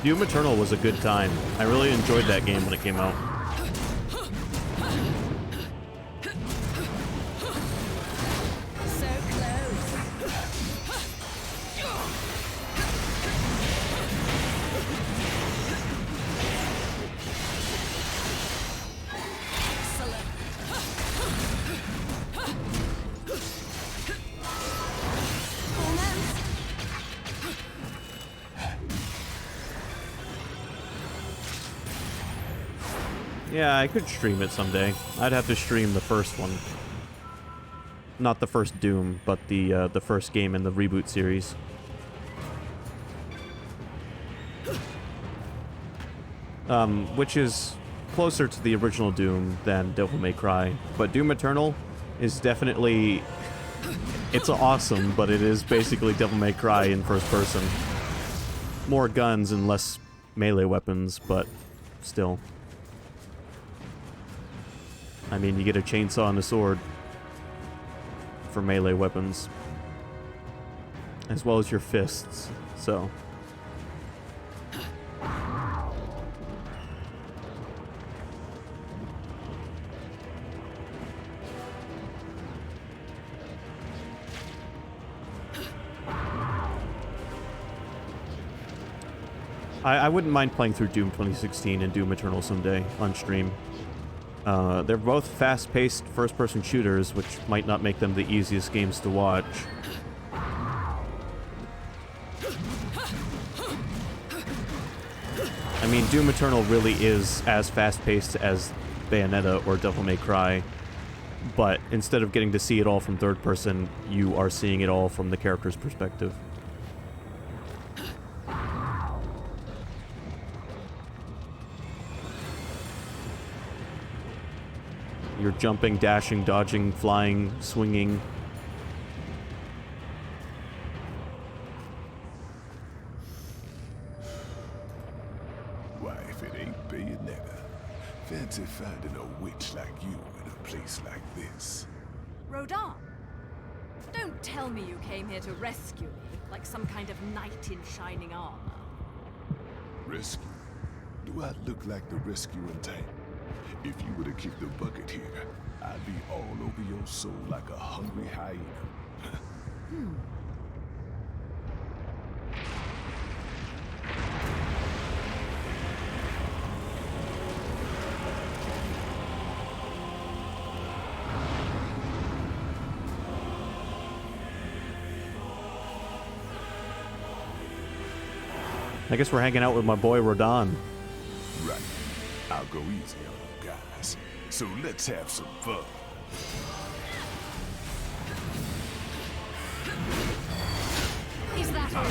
Doom Eternal was a good time. I really enjoyed that game when it came out. Yeah, I could stream it someday. I'd have to stream the first one. Not the first Doom, but the first game in the reboot series. Which is closer to the original Doom than Devil May Cry. But Doom Eternal is definitely... It's awesome, but it is basically Devil May Cry in first person. More guns and less melee weapons, but still. I mean, you get a chainsaw and a sword for melee weapons, as well as your fists, so... I wouldn't mind playing through Doom 2016 and Doom Eternal someday on stream. They're both fast-paced first-person shooters, which might not make them the easiest games to watch. I mean, Doom Eternal really is as fast-paced as Bayonetta or Devil May Cry, but instead of getting to see it all from third person, you are seeing it all from the character's perspective. You're jumping, dashing, dodging, flying, swinging. Why, if it ain't Bayonetta, fancy finding a witch like you in a place like this. Rodan, don't tell me you came here to rescue me, like some kind of knight in shining armor. Rescue? Do I look like the rescuing type? If you were to kick the bucket here, I'd be all over your soul like a hungry hyena. I guess we're hanging out with my boy Rodan. Right. I'll go easy on you guys. So let's have some fun. Is that all?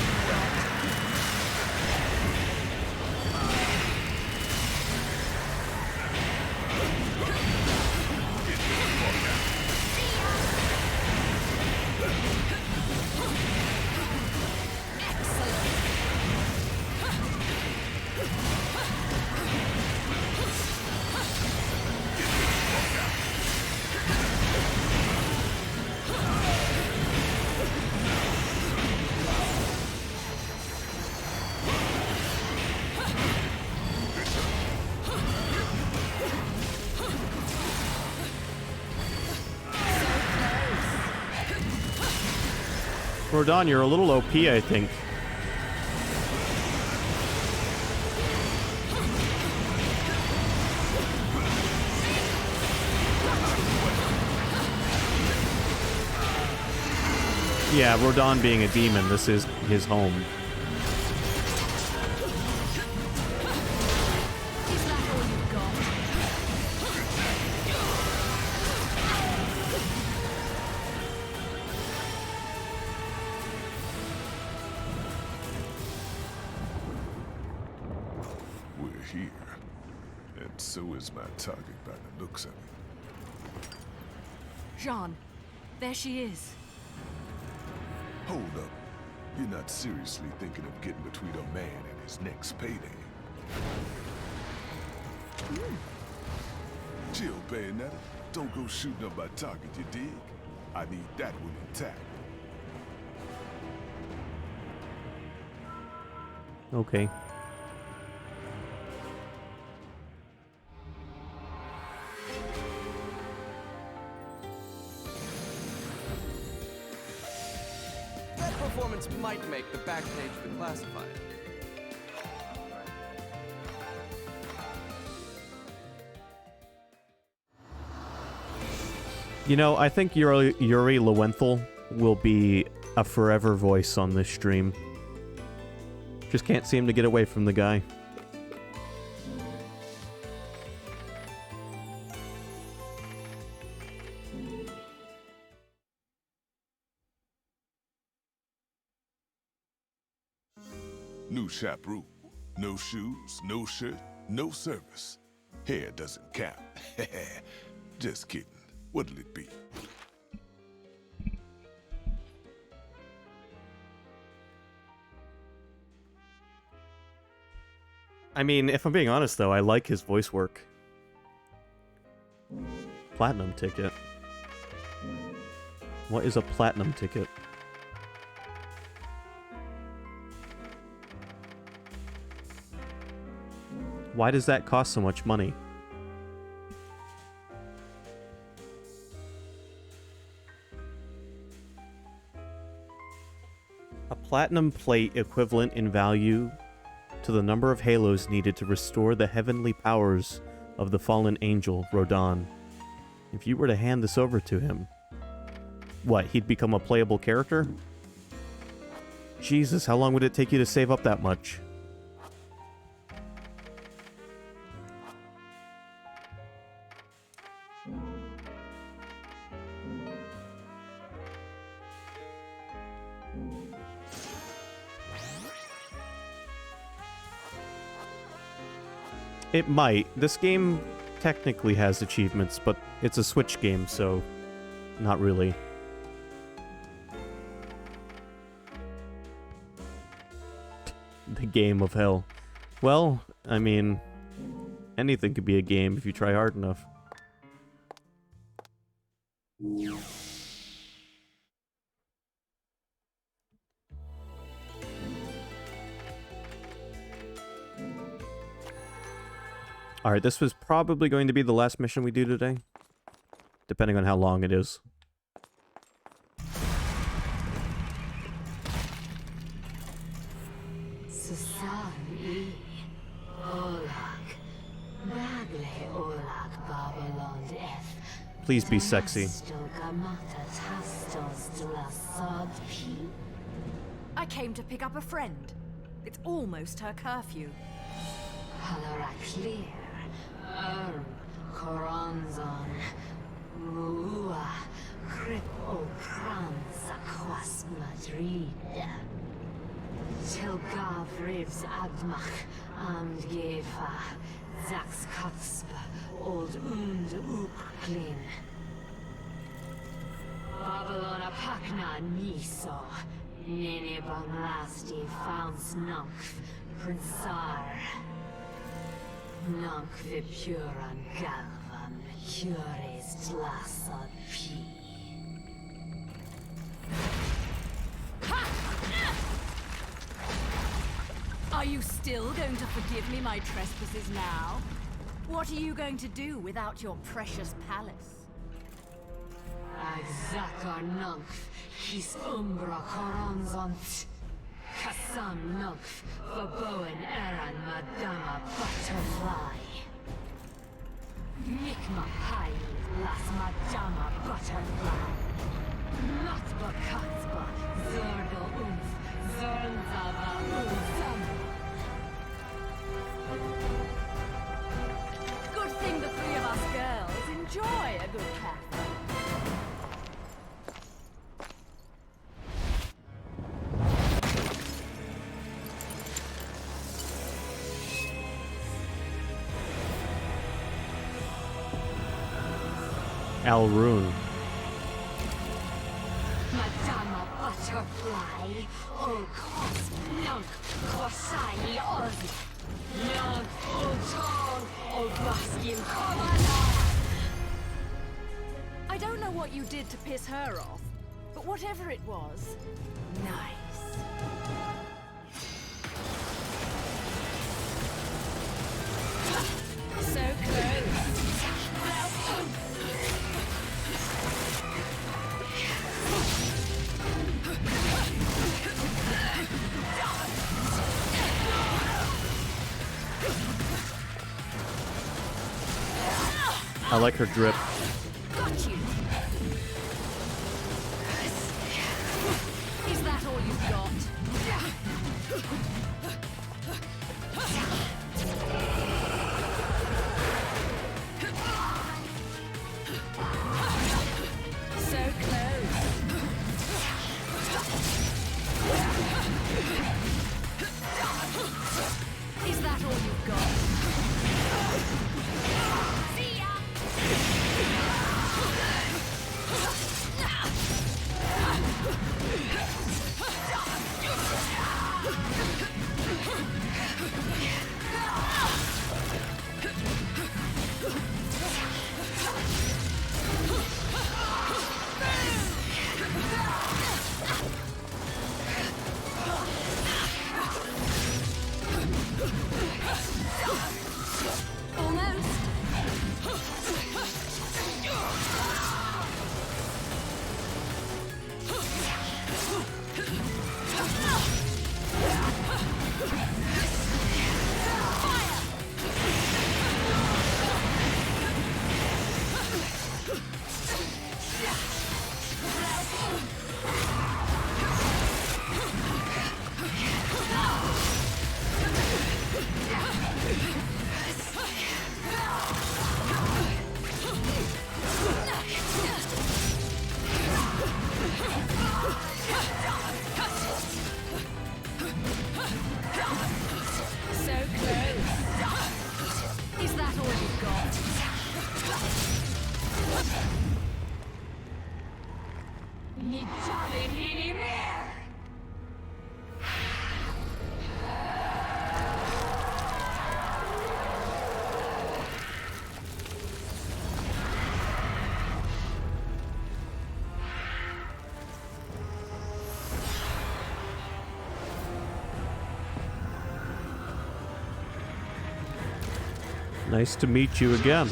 Rodan, you're a little OP, I think. Yeah, Rodan being a demon, this is his home. We're here. And so is my target by the looks of it. Jean, there she is. Hold up. You're not seriously thinking of getting between a man and his next payday. Chill, Bayonetta. Don't go shooting up my target, you dig? I need that one intact. Okay. performance might make the back page of the classified. You know, I think Yuri Lowenthal will be a forever voice on this stream. Just can't seem to get away from the guy. New shop rule. No shoes, no shirt, no service. Hair doesn't count. Just kidding. What'll it be? I mean, if I'm being honest though, I like his voice work. Platinum ticket. What is a platinum ticket? Why does that cost so much money? A platinum plate equivalent in value to the number of halos needed to restore the heavenly powers of the fallen angel, Rodan. If you were to hand this over to him, what, he'd become a playable character? Jesus, how long would it take you to save up that much? It might. This game technically has achievements, but it's a Switch game, so not really. The game of hell. Well, I mean, anything could be a game if you try hard enough. Alright, this was probably going to be the last mission we do today. Depending on how long it is. Please be sexy. I came to pick up a friend. It's almost her curfew. Coronzon, Rua, Cripo, Kranz, Aquas, Madrid. Tilgav, Rivs, Admach, Amgefa, Zax, Katsp, Old Und, Uklin. Babylon, Apakna, Niso, Nene Banglasti, Founds, Numph, Prinsar. Nunc vipuran galvan, cures tlasad pi. Are you still going to forgive me my trespasses now? What are you going to do without your precious palace? Exacar nunc, his umbra coronzont. Kassam nunc, Baboen eran Madama Butterfly. Mikma Pai, Las Madama Butterfly. Notba Katzba, Zerdo Unf, Zernzava Unzam. Good thing the three of us girls enjoy a good cafe. Alrune. Madama Butterfly, Olkos, Nunk, Kosai, Oz, Nunk, Ulton, Olbaskin, Komana. I don't know what you did to piss her off, but whatever it was, nice. So close. I like her drip. Got you. Is that all you've got? So close. Is that all you've got? See ya! Nice to meet you again.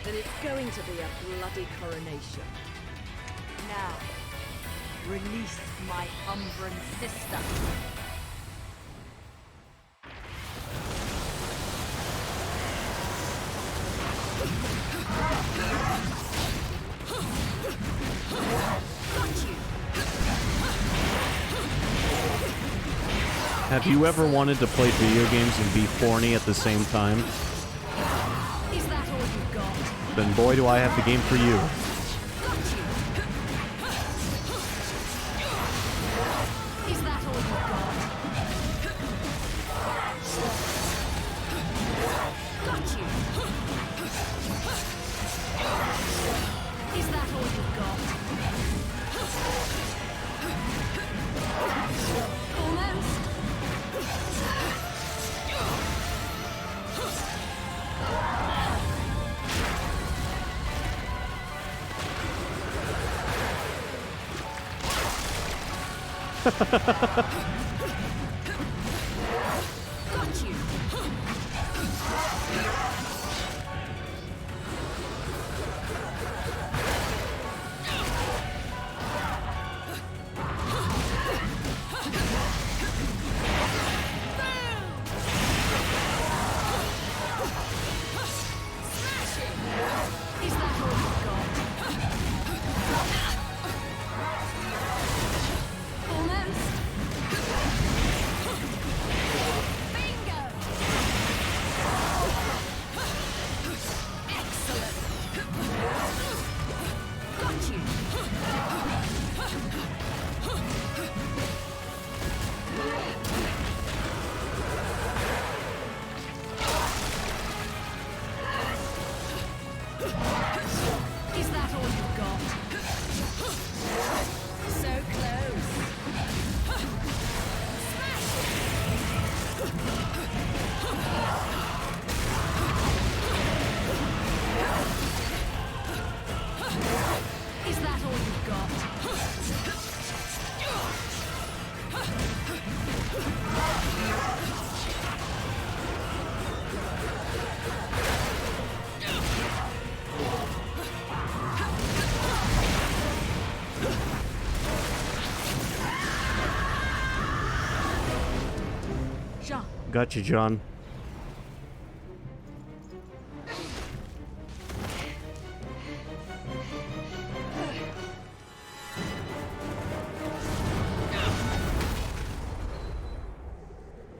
Then it's going to be a bloody coronation. Now, release my Umbran sister. Have you ever wanted to play video games and be horny at the same time? Is that all you've got? Then boy do I have the game for you. Is that all you've got? Got you. Is that all you've got? Almost. Got you. Is that all you've got? Almost. Bingo! Gotcha, John.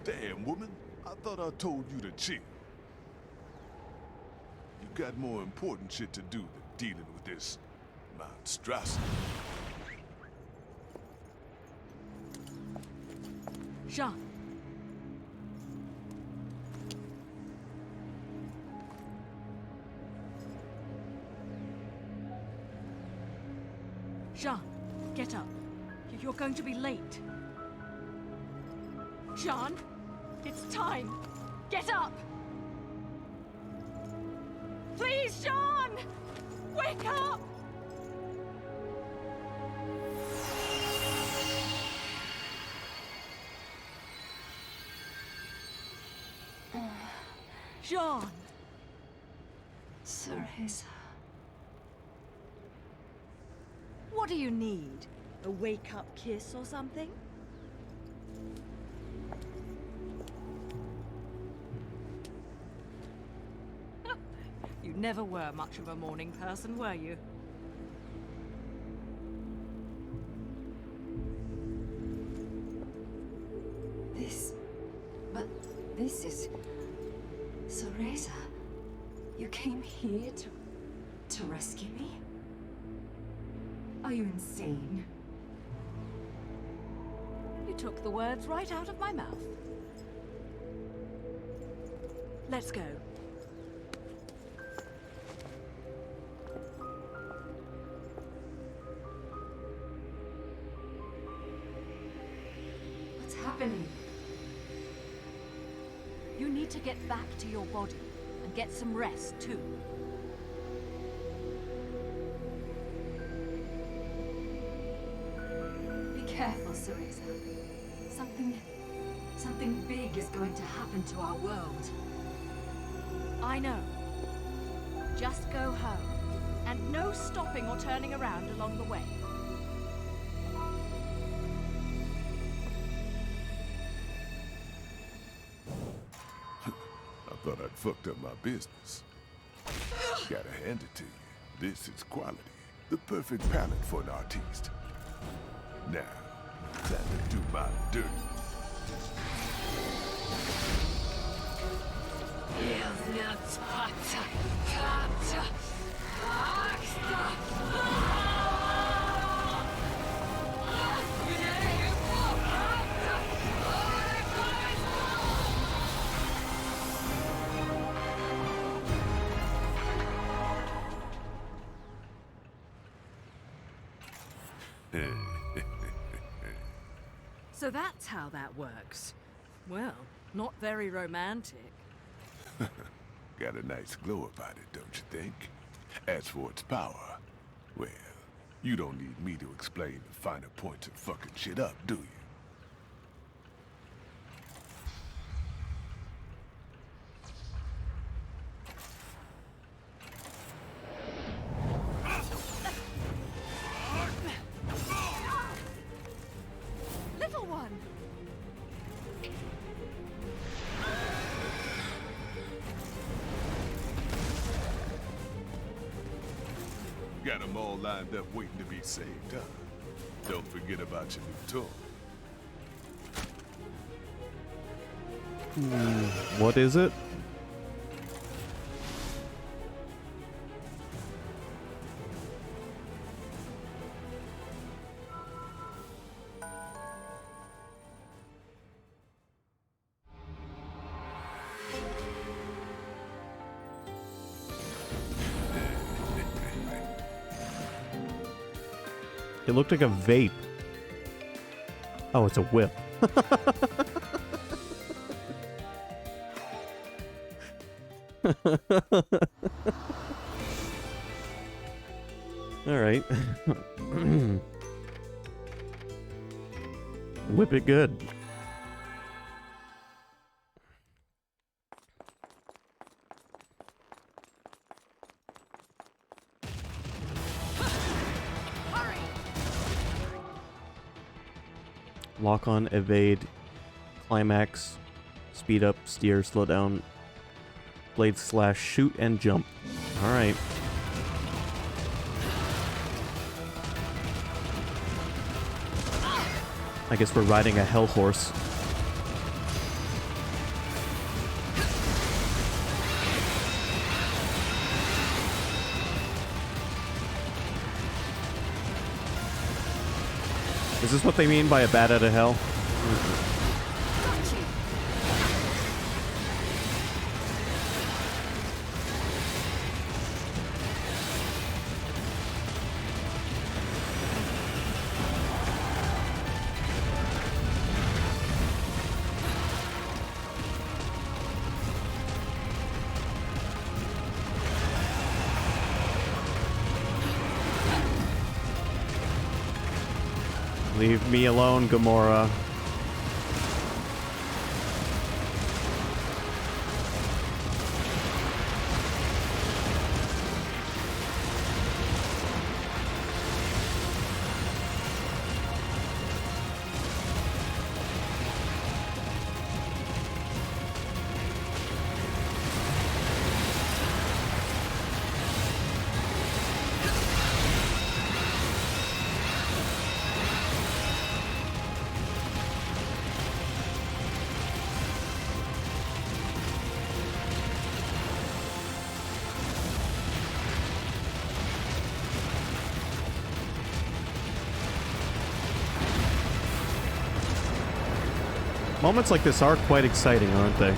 Damn, woman. I thought I told you to chill. You got more important shit to do than dealing with this monstrosity. Jean. Jean, get up. You're going to be late. Jean, it's time. Get up! Please, Jean! Wake up! Jean! Cereza. What do you need? A wake-up kiss or something? You never were much of a morning person, were you? This is... Cereza. You came here to rescue me? Are you insane? You took the words right out of my mouth. Let's go. What's happening? You need to get back to your body and get some rest too. Be careful, Cereza. Something big is going to happen to our world. I know. Just go home. And no stopping or turning around along the way. I thought I'd fucked up my business. Gotta hand it to you. This is quality. The perfect palette for an artiste. Now, time to do my dirty. So that's how that works. Well, not very romantic. Got a nice glow about it, don't you think? As for its power, well, you don't need me to explain the finer points of fucking shit up, do you? Little one! Got them all lined up waiting to be saved, huh? Don't forget about your new toy. What is it? It looked like a vape. Oh, it's a whip. All right. Whip it good. Lock on, evade, climax, Speed up, steer, slow down. Blade slash, shoot, and jump. Alright. I guess we're riding a hell horse. Is this what they mean by a bat out of hell? Leave me alone, Gamora. Moments like this are quite exciting, aren't they?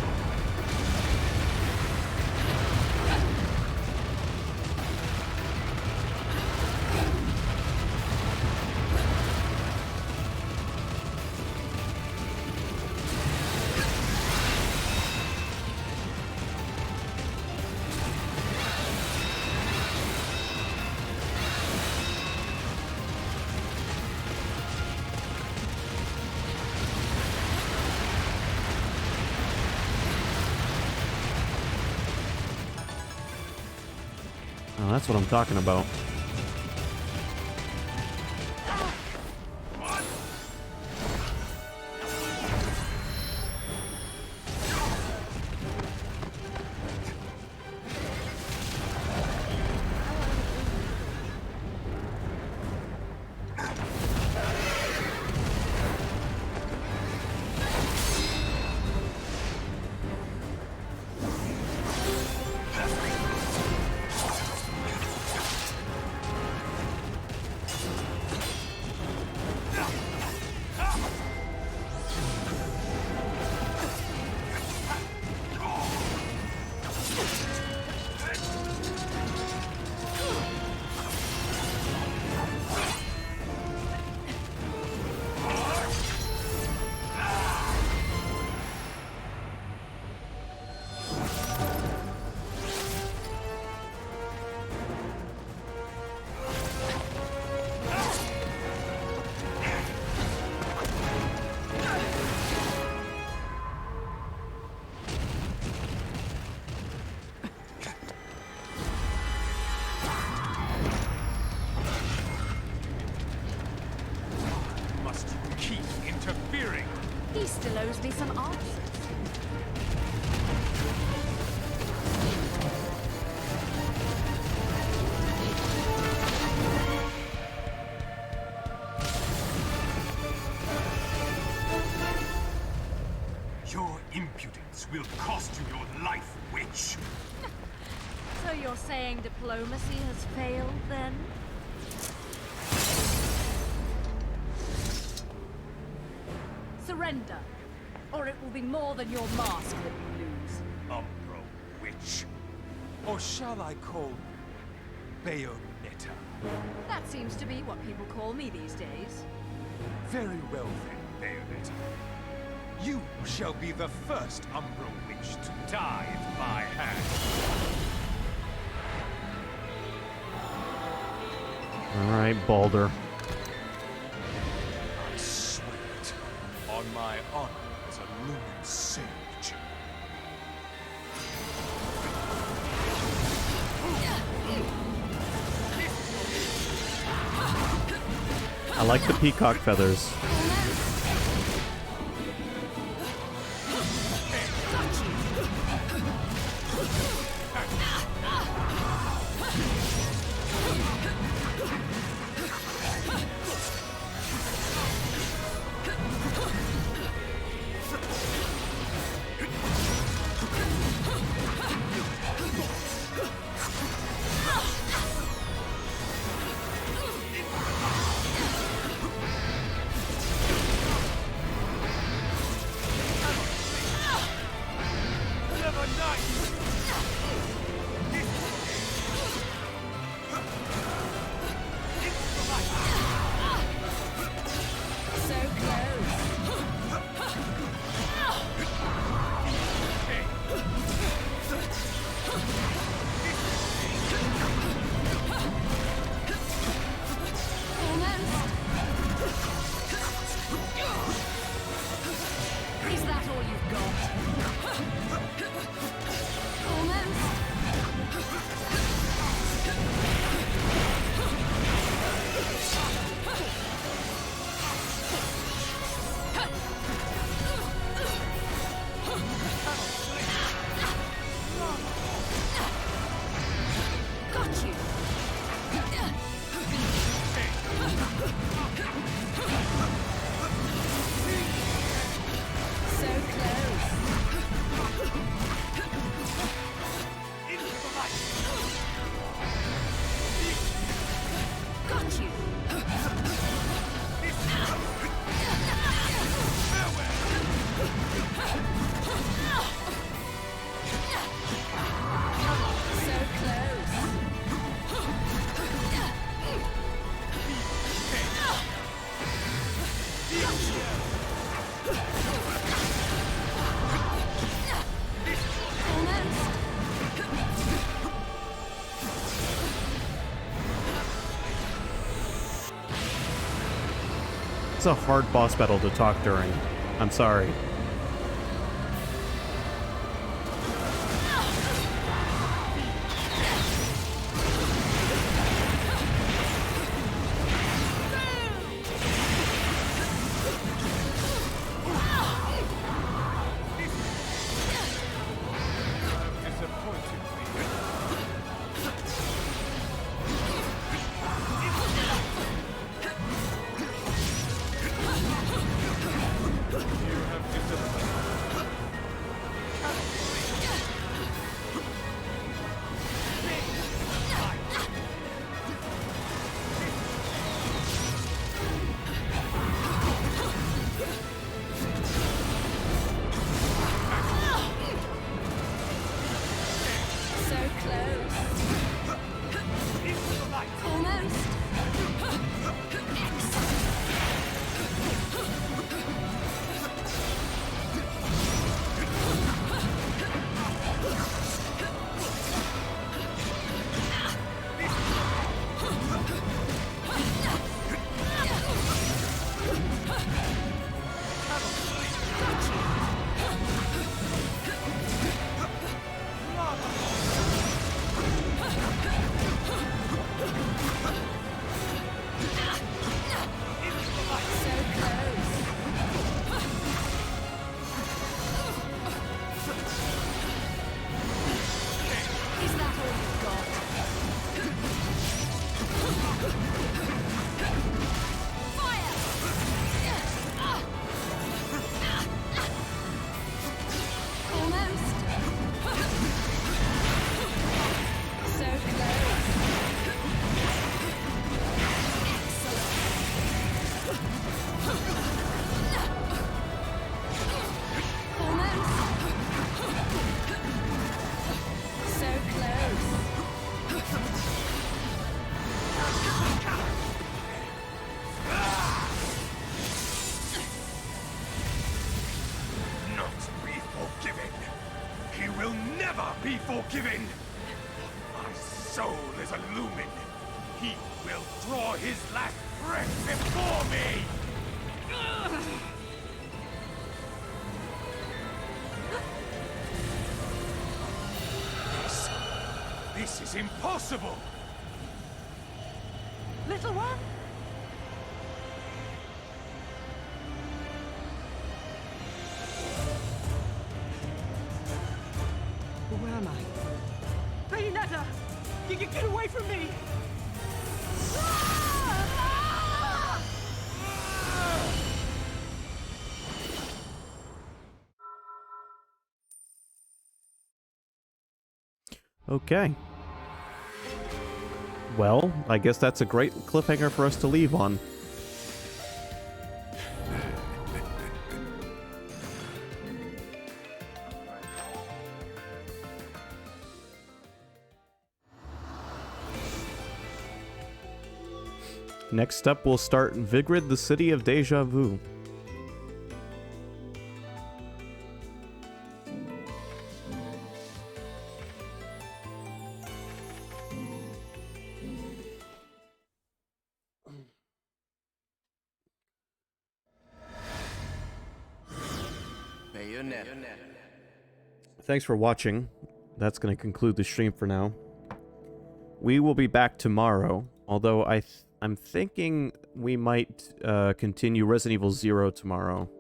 Oh, that's what I'm talking about. He still owes me some answers. Your impudence will cost you your life, witch! So you're saying diplomacy has failed, then? Surrender, or it will be more than your mask that you lose. Umbro witch. Or shall I call Bayonetta? That seems to be what people call me these days. Very well then, Bayonetta. You shall be the first Umbro witch to die at my hand. Alright, Balder. I swear it on my honor as a lumen sage. I like the peacock feathers. It's a hard boss battle to talk during. I'm sorry. Be forgiven! My soul is illumined. He will draw his last breath before me! This is impossible! Little one? Where am I? Bayonetta! Get away from me! Okay. Well, I guess that's a great cliffhanger for us to leave on. Next up, we'll start Vigrid, the City of Deja Vu. Bayonetta. Thanks for watching. That's going to conclude the stream for now. We will be back tomorrow, although I'm thinking we might continue Resident Evil 0 tomorrow.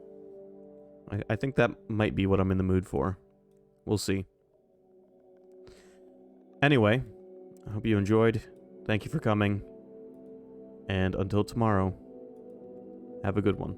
I think that might be what I'm in the mood for. We'll see. Anyway, I hope you enjoyed. Thank you for coming. And until tomorrow, have a good one.